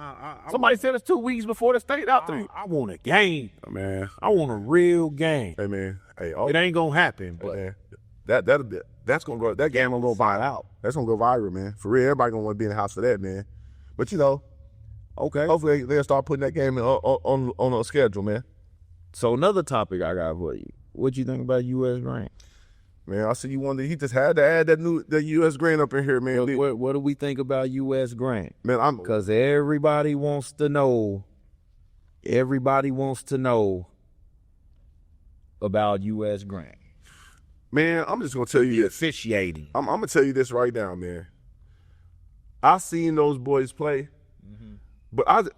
Somebody said it's 2 weeks before the state out there. I want a game, Man, I want a real game. hey, man. Hey, It ain't gonna happen, but man, that's gonna go. That game gonna go viral. That's gonna go viral, man. For real, everybody gonna want to be in the house for that, man. But you know, okay. hopefully they'll start putting that game on a schedule, man. So another topic I got for you. What you think about U.S. Grant? Man, I see you wanted. He just had to add the U.S. Grant up in here, man. What do we think about U.S. Grant? Man, because everybody wants to know. Everybody wants to know about U.S. Grant. Man, I'm just gonna tell you this. Officiating. I'm gonna tell you this right now, man. I seen those boys play, but I'm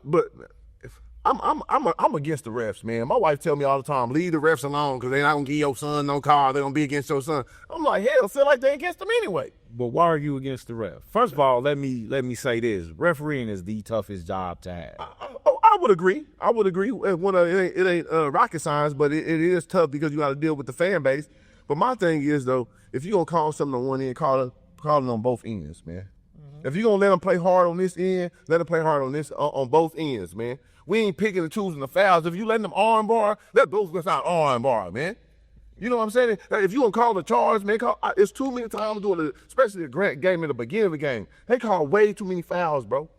against the refs, man. My wife tell me all the time, leave the refs alone because they're not gonna give your son no call. They're gonna be against your son. I'm like, hell, feel like they against them anyway. But why are you against the ref? First of all, let me say this: refereeing is the toughest job to have. I would agree. It ain't rocket science, but it is tough because you got to deal with the fan base. But my thing is though, if you gonna call something on one end, call it on both ends, man. If you gonna let them play hard on this end, let them play hard on both ends, man. We ain't picking and choosing the fouls. If you letting them arm bar, let those guys out arm bar, man. You know what I'm saying? If you gonna call the charge, man, it's too many times doing it, especially the Grant game in the beginning of the game. They call way too many fouls, bro.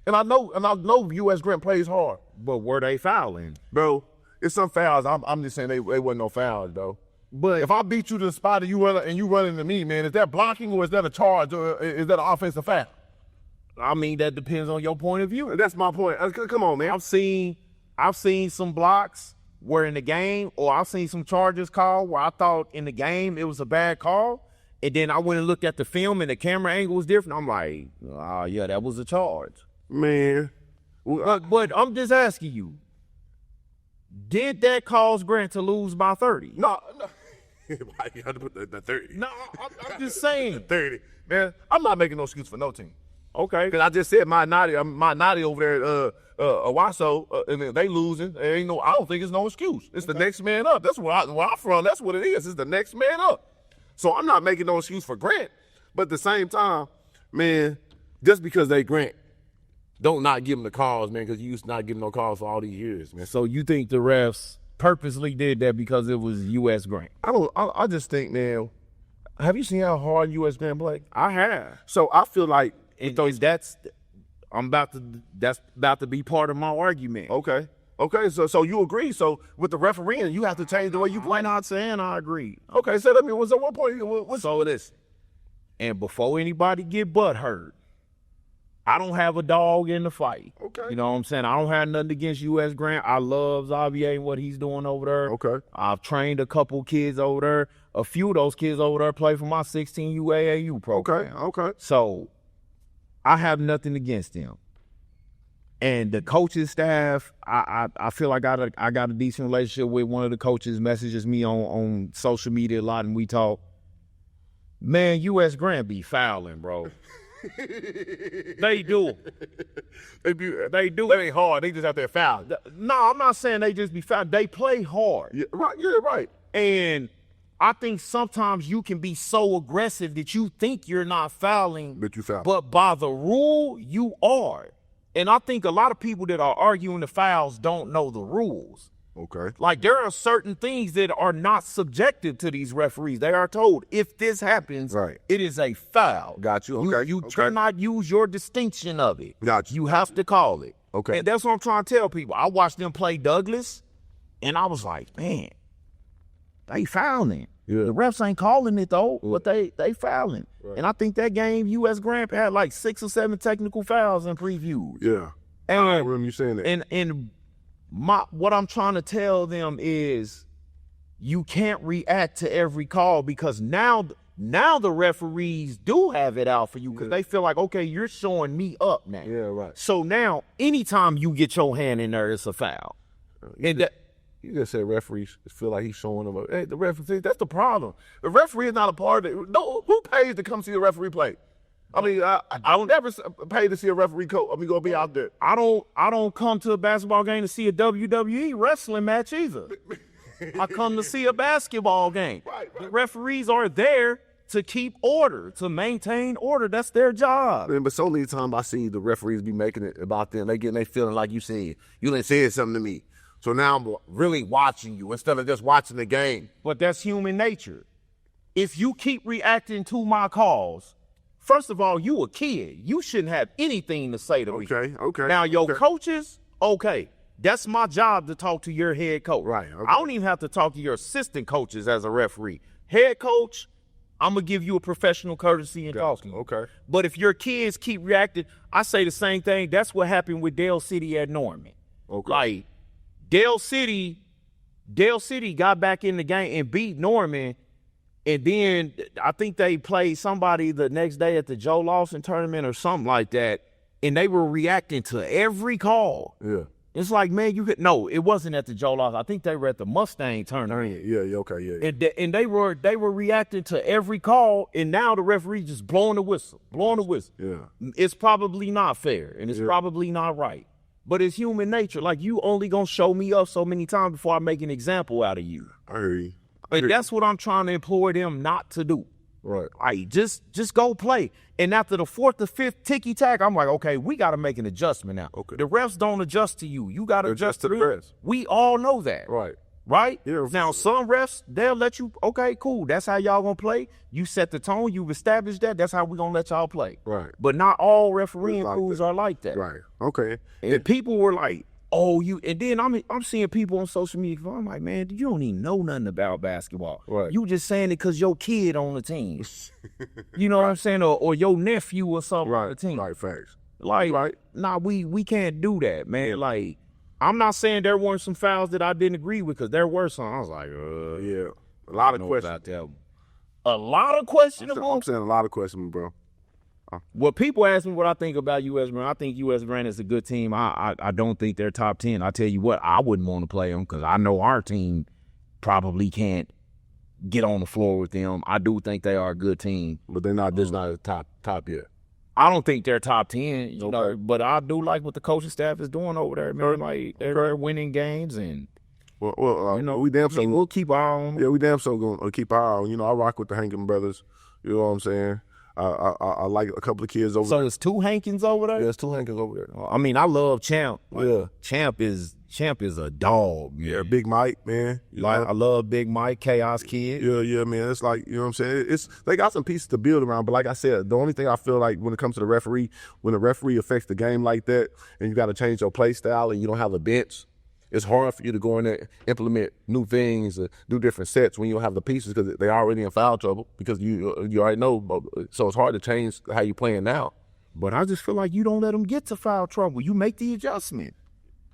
And I know U.S. Grant plays hard. But were they fouling? Bro, it's some fouls. I'm just saying they wasn't no fouls, though. But if I beat you to the spot and you run into me, man, is that blocking or is that a charge or is that an offensive foul? I mean, that depends on your point of view. That's my point. Come on, man. I've seen some blocks where in the game, or I've seen some charges called where I thought in the game it was a bad call, and then I went and looked at the film and the camera angle was different. I'm like, oh yeah, that was a charge. Man, But I'm just asking you, did that cause Grant to lose by 30? No. You had to put the 30. No, I'm just saying. 30. Man, I'm not making no excuse for no team. Okay. Because I just said my naughty over there at Owasso, and they losing. There ain't I don't think it's no excuse. It's the next man up. That's where I'm from. That's what it is. It's the next man up. So I'm not making no excuse for Grant. But at the same time, man, just because they Grant, don't not give him the calls, man, because you used to not give him no calls for all these years, man. So you think the refs purposely did that because it was U.S. Grant? I just think, man, have you seen how hard U.S. Grant play? I have. So I feel like that's about to be part of my argument. Okay, so you agree. So with the refereeing, you have to change the way you play. I'm not saying I agree. Okay, so let me. So what point? So it is. And before anybody get butt hurt, I don't have a dog in the fight. Okay. You know what I'm saying? I don't have nothing against U.S. Grant. I love Xavier and what he's doing over there. Okay. I've trained a couple kids over there. A few of those kids over there play for my 16 UAAU program. Okay. So I have nothing against them. And the coaching staff, I feel like I got a decent relationship with one of the coaches, messages me on social media a lot, and we talk. Man, U.S. Grant be fouling, bro. They do. They do. They ain't hard. They just out there fouling. No, I'm not saying they just be fouling. They play hard. Yeah, right. You're right. And I think sometimes you can be so aggressive that you think you're not fouling. But you foul. But by the rule, you are. And I think a lot of people that are arguing the fouls don't know the rules. Okay. Like, there are certain things that are not subjective to these referees. They are told, if this happens, right, it is a foul. Got you. Okay. You cannot use your distinction of it. Got you. You have to call it. Okay. And that's what I'm trying to tell people. I watched them play Douglas, and I was like, man, they fouling. Yeah. The refs ain't calling it, though, but they fouling. Right. And I think that game, U.S. Grant had like 6 or 7 technical fouls in previews. Yeah. And I remember you saying that. And what I'm trying to tell them is you can't react to every call, because now the referees do have it out for you, because they feel like, okay, you're showing me up now. Yeah, right. So now anytime you get your hand in there, it's a foul. You just said referees feel like he's showing them. Hey, the referee, that's the problem. The referee is not a part of it. No, who pays to come see a referee play? I mean, I don't ever pay to see a referee coach. I mean, go be out there. I don't come to a basketball game to see a WWE wrestling match either. I come to see a basketball game. Right. The referees are there to keep order, to maintain order. That's their job. Man, but so many times I see the referees be making it about them. They feeling like you done said something to me. So now I'm really watching you instead of just watching the game. But that's human nature. If you keep reacting to my calls, first of all, you a kid. You shouldn't have anything to say to me. Okay. Now, your coaches, okay, that's my job to talk to your head coach. Right. Okay. I don't even have to talk to your assistant coaches as a referee. Head coach, I'm going to give you a professional courtesy and talk to you. Okay. But if your kids keep reacting, I say the same thing. That's what happened with Dale City at Norman. Okay. Like, Dale City got back in the game and beat Norman. And then I think they played somebody the next day at the Joe Lawson tournament or something like that, and they were reacting to every call. Yeah. It's like, man, no, it wasn't at the Joe Lawson. I think they were at the Mustang tournament. Yeah, okay, yeah. And they were reacting to every call, and now the referee just blowing the whistle. Yeah. It's probably not fair, and it's probably not right. But it's human nature. Like, you only gonna show me up so many times before I make an example out of you. I hear you. But that's what I'm trying to implore them not to do. Right. Like, just go play. And after the 4th or 5th ticky-tack, I'm like, okay, we got to make an adjustment now. Okay. The refs don't adjust to you. You got to adjust to the refs. We all know that. Right. Right? Yeah. Now, some refs, they'll let you, okay, cool. That's how y'all going to play. You set the tone. You've established that. That's how we're going to let y'all play. Right. But not all refereeing like crews that. are like that. Right. Okay. And people were like, oh, you, and then I'm seeing people on social media. I'm like, man, you don't even know nothing about basketball. Right. You just saying it because your kid on the team. You know what I'm saying? Or your nephew or something on the team. Right, facts. Like, Right. nah, we can't do that, man. Like, I'm not saying there weren't some fouls that I didn't agree with, because there were some. I was like, Yeah. A lot of know questions. about that. A lot of questionable. I'm saying a lot of questions, bro. Well, people ask me what I think about U.S. Brand. I think U.S. Brand is a good team. I don't think they're top 10. I tell you what, I wouldn't want to play them because I know our team probably can't get on the floor with them. I do think they are a good team. But they're not, this not a top yet. I don't think they're top 10, you know, but I do like what the coaching staff is doing over there. Man. Like, they're winning games and, Well, you know, we damn so we'll keep our eye on them. Yeah, we damn so gonna keep our eye on. You know, I rock with the Hankin brothers. You know what I'm saying? I like a couple of kids over So there. there's two Hankins over there? Yeah, there's 2 Hankins over there. I mean, I love Champ. Like, Yeah. Champ is a dog. Yeah, Big Mike, man. Like, I love Big Mike, Chaos Kid. Yeah, man. It's like, you know what I'm saying? They got some pieces to build around, but like I said, the only thing I feel like when it comes to the referee, when the referee affects the game like that, and you got to change your play style and you don't have a bench, it's hard for you to go in there and implement new things, do different sets when you don't have the pieces because they're already in foul trouble because you already know. So it's hard to change how you're playing now. But I just feel like you don't let them get to foul trouble. You make the adjustment.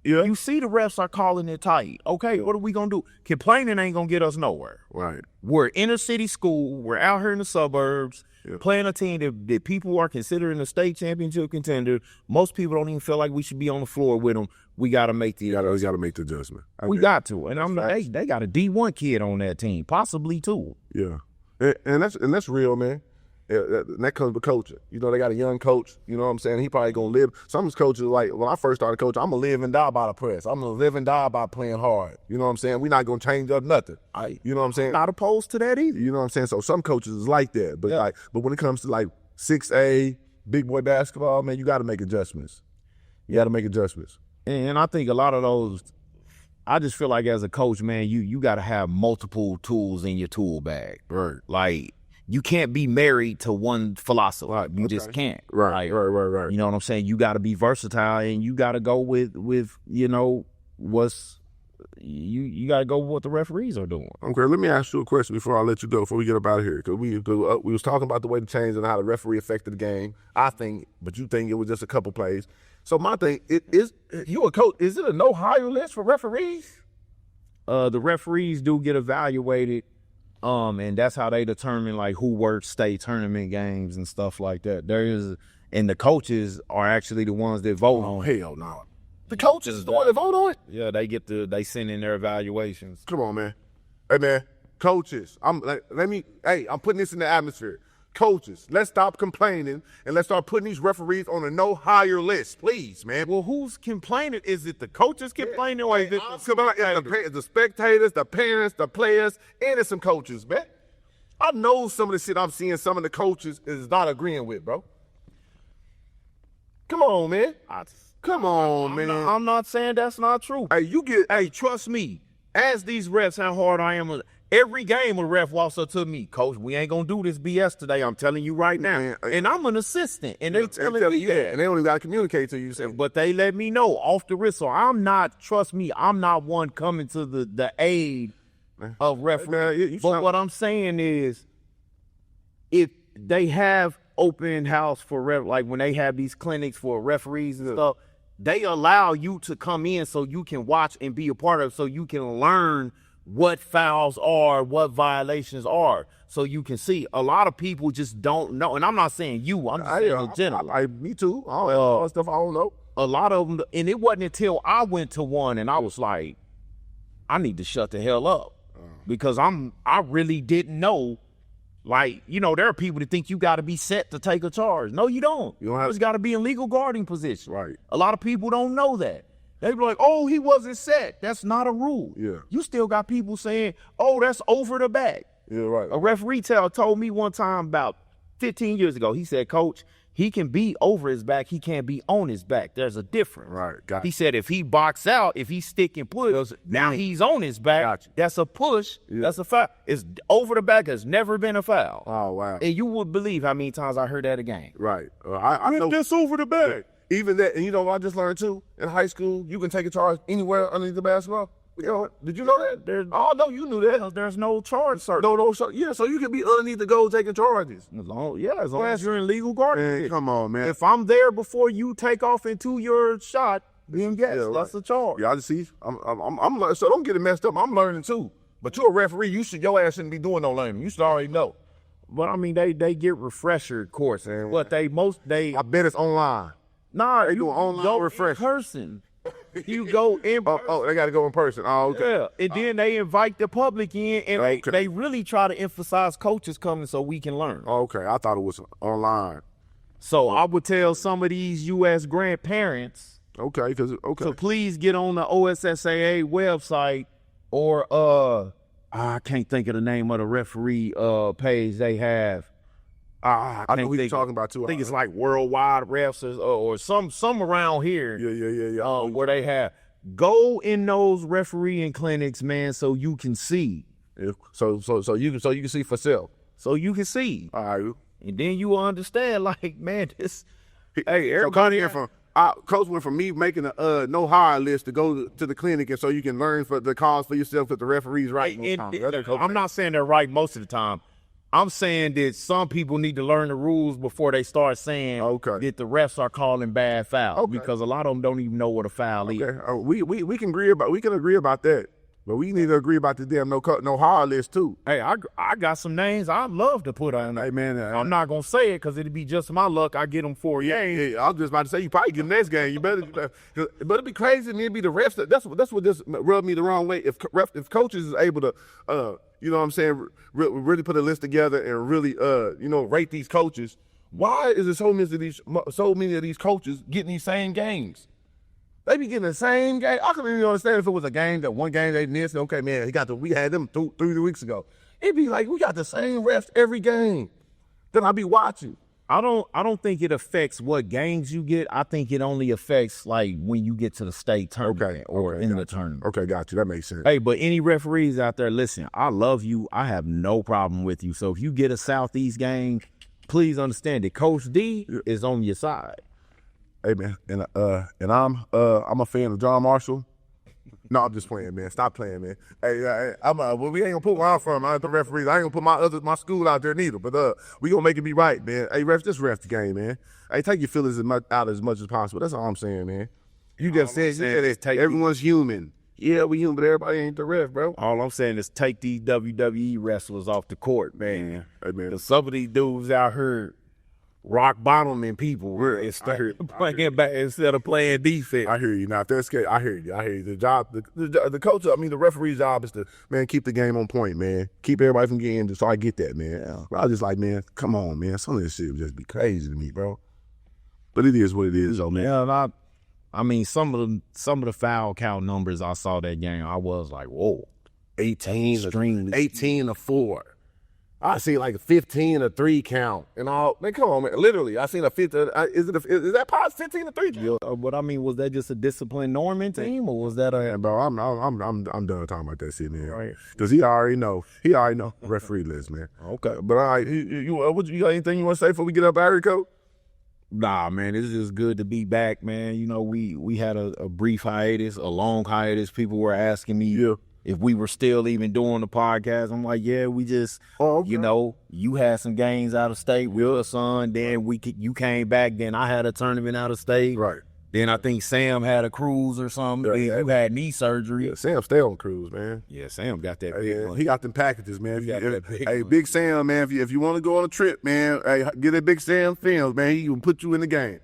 Yeah. You see the refs are calling it tight. Okay, what are we going to do? Complaining ain't going to get us nowhere. Right. We're inner city school. We're out here in the suburbs Yeah. playing a team that people are considering a state championship contender. Most people don't even feel like we should be on the floor with them. We got to make the You got to make the adjustment. We got to. And I'm like, they got a D1 kid on that team, possibly two. Yeah. And that's real, man. And that comes with coaching. You know, they got a young coach, you know what I'm saying? He probably going to live. Some of his coaches, like, when I first started coaching, I'm going to live and die by the press. I'm going to live and die by playing hard. You know what I'm saying? We're not going to change up nothing. You know what I'm saying? Not opposed to that either. You know what I'm saying? So some coaches is like that. But but when it comes to like 6A, big boy basketball, man, you got to make adjustments. You got to make adjustments. And I think a lot of those, I just feel like as a coach, man, you got to have multiple tools in your tool bag. Right. Like, you can't be married to one philosophy. Right. You just can't. Right. Like, Right. You know what I'm saying? You got to be versatile, and you got to go with you know you got to go with what the referees are doing. Okay, let me ask you a question before I let you go, before we get up out of here. Because we was talking about the way the change and how the referee affected the game. I think, but you think it was just a couple plays. So my thing, you a coach, is it a no hire list for referees? The referees do get evaluated, and that's how they determine like who works state tournament games and stuff like that. And the coaches are actually the ones that vote on it. Hell no. The coaches is the one that vote on it? Yeah, they send in their evaluations. Come on, man. Hey, man, coaches, I'm putting this in the atmosphere. Coaches, let's stop complaining and let's start putting these referees on a no hire list, please, man. Well, who's complaining? Is it the coaches complaining or is it the spectators, the parents, the players, and it's some coaches, man. I know some of the shit I'm seeing some of the coaches is not agreeing with, bro. Come on, man. Come on, man. I'm not saying that's not true. Hey, Trust me. Ask these refs how hard I am. Every game a ref walks up to me, Coach, we ain't gonna do this BS today. I'm telling you right now. Man, and I'm an assistant, and they telling me that. And they only gotta communicate to you. But they let me know off the wrist. So I'm not one coming to the aid of referees. But what I'm saying is, if they have open house for like when they have these clinics for referees and stuff, they allow you to come in so you can watch and be a part of it, so you can learn what fouls are, what violations are, so you can see. A lot of people just don't know, and I'm not saying you, I'm just saying in general. Me too. All that stuff I don't know. A lot of them, and it wasn't until I went to one and I was like, I need to shut the hell up, because I really didn't know. Like, you know, there are people that think you got to be set to take a charge. No, you don't. You just got to be in legal guarding position. Right. A lot of people don't know that. They be like, oh, he wasn't set. That's not a rule. Yeah. You still got people saying, oh, that's over the back. Yeah, right. A referee told me one time about 15 years ago, he said, Coach, he can be over his back. He can't be on his back. There's a difference. Right, got He said if he box out, if he stick and push, now he's on his back. That's a push. Yeah. That's a foul. It's over the back has never been a foul. Oh, wow. And you would believe how many times I heard that again. Right. I know this over the back. Even that, and you know what I just learned too? In high school, you can take a charge anywhere underneath the basketball. You know, did you know that? No, you knew that. There's no charge, sir. No, so you can be underneath the goal taking charges. As long as you're in legal guarding. Man, come on, man. If I'm there before you take off into your shot, then that's a charge. Yeah, I just see. I'm so don't get it messed up. I'm learning too. But you're a referee. Your ass shouldn't be doing no learning. You should already know. But I mean, they get refresher course, but they I bet it's online. nah, They you do an online go refresher. in person. You go in. Oh, they got to go in person. Oh, okay. Yeah, and then they invite the public in, and Okay. they really try to emphasize coaches coming so we can learn. Oh, okay. I thought it was online. So I would tell some of these U.S. grandparents Okay, to please get on the OSSAA website or I can't think of the name of the referee page they have. I know who you're talking about too. I think it's like Worldwide Refs or some around here. Yeah. Where they have go in those refereeing clinics, man, so you can see. Yeah. So you can see for self. So you can see. All right. And then you will understand, like, man, this. Hey, So Connie, Coach went from me making a no hire list to go to the clinic, and so you can learn for the cause for yourself that the referee's right. I'm not saying they're right most of the time. I'm saying that some people need to learn the rules before they start saying that the refs are calling bad fouls because a lot of them don't even know what a foul is. We can agree about that, but we need to agree about the damn no hire list too. Hey, I got some names I'd love to put on. Hey man, I'm not gonna say it because it'd be just my luck. I get them 4 games. Yeah, I was just about to say you probably get the next game. You better, but it'd be crazy. And it'd be the refs. That's what just rubbed me the wrong way. If coaches is able to, you know what I'm saying, really put a list together and really, rate these coaches. Why is there so many of these coaches getting these same games? They be getting the same game. I couldn't even understand if it was a game that one game they missed. Okay, man, we had them 3 weeks ago. It'd be like we got the same refs every game. Then I'll be watching. I don't think it affects what games you get. I think it only affects like when you get to the state tournament or in the tournament. Okay, got you. That makes sense. Hey, but any referees out there, listen, I love you. I have no problem with you. So if you get a Southeast game, please understand that Coach D is on your side. Hey man, and I'm a fan of John Marshall. No, I'm just playing, man. Stop playing, man. Hey, we ain't gonna put where I'm from. I ain't the referees. I ain't gonna put my school out there neither. But we gonna make it be right, man. Hey, just ref the game, man. Hey, take your feelings out as much as possible. That's all I'm saying, man. You just said everyone's human. Yeah, we human, but everybody ain't the ref, bro. All I'm saying is take these WWE wrestlers off the court, man. Hey, man. 'Cause some of these dudes out here rock bottoming people and start playing back instead of playing defense. I hear you. Now, if they're scared, I hear you. The job, the coach, the referee's job is to, man, keep the game on point, man. Keep everybody from getting injured. So I get that, man. Yeah. But I was just like, man, come on, man. Some of this shit would just be crazy to me, bro. But it is what it is, though, man. Yeah, I mean, some of the foul count numbers I saw that game, I was like, whoa. 18 to 4. I see like a 15 to 3 count and all. Man, come on, man. Literally, I seen a 15. Is that past 15 to 3? But I mean, was that just a disciplined Norman team, or was that a? Bro, I'm done talking about that shit, man. Right. Because he already know the referee list, man. Okay, but all right, you got anything you want to say before we get up out here, Coach? Nah, man, it's just good to be back, man. You know, we had a brief hiatus, a long hiatus. People were asking me if we were still even doing the podcast. I'm like, yeah, we just, you know, you had some games out of state with your son. Then you came back. Then I had a tournament out of state. Right. Then I think Sam had a cruise or something. Yeah, you had knee surgery. Yeah, Sam stay on cruise, man. Yeah, Sam got that big one. He got them packages, man. Big Sam, man, if you want to go on a trip, man, hey, get that Big Sam films, man. He can put you in the game.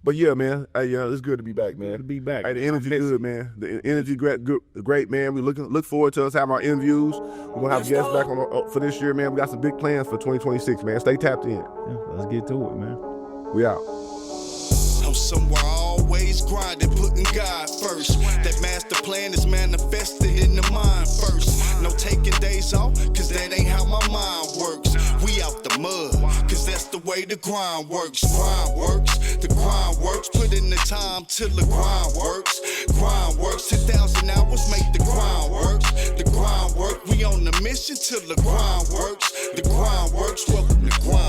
But yeah, man, it's good to be back, man. Good to be back. Hey, the energy good, man. The energy great, man. We look forward to us having our interviews. We're gonna have guests back for this year, man. We got some big plans for 2026, man. Stay tapped in. Yeah, let's get to it, man. We out. I'm somewhere always grinding, putting God first. That master plan is manifested in the mind first. No taking days off, cause that ain't how my mind works. We out the mud, cause that's the way the grind works. Grind works, the grind works. Put in the time till the grind works. Grind works, 2,000 hours make the grind works. The grind work, we on the mission till the grind works. The grind works, welcome to grind.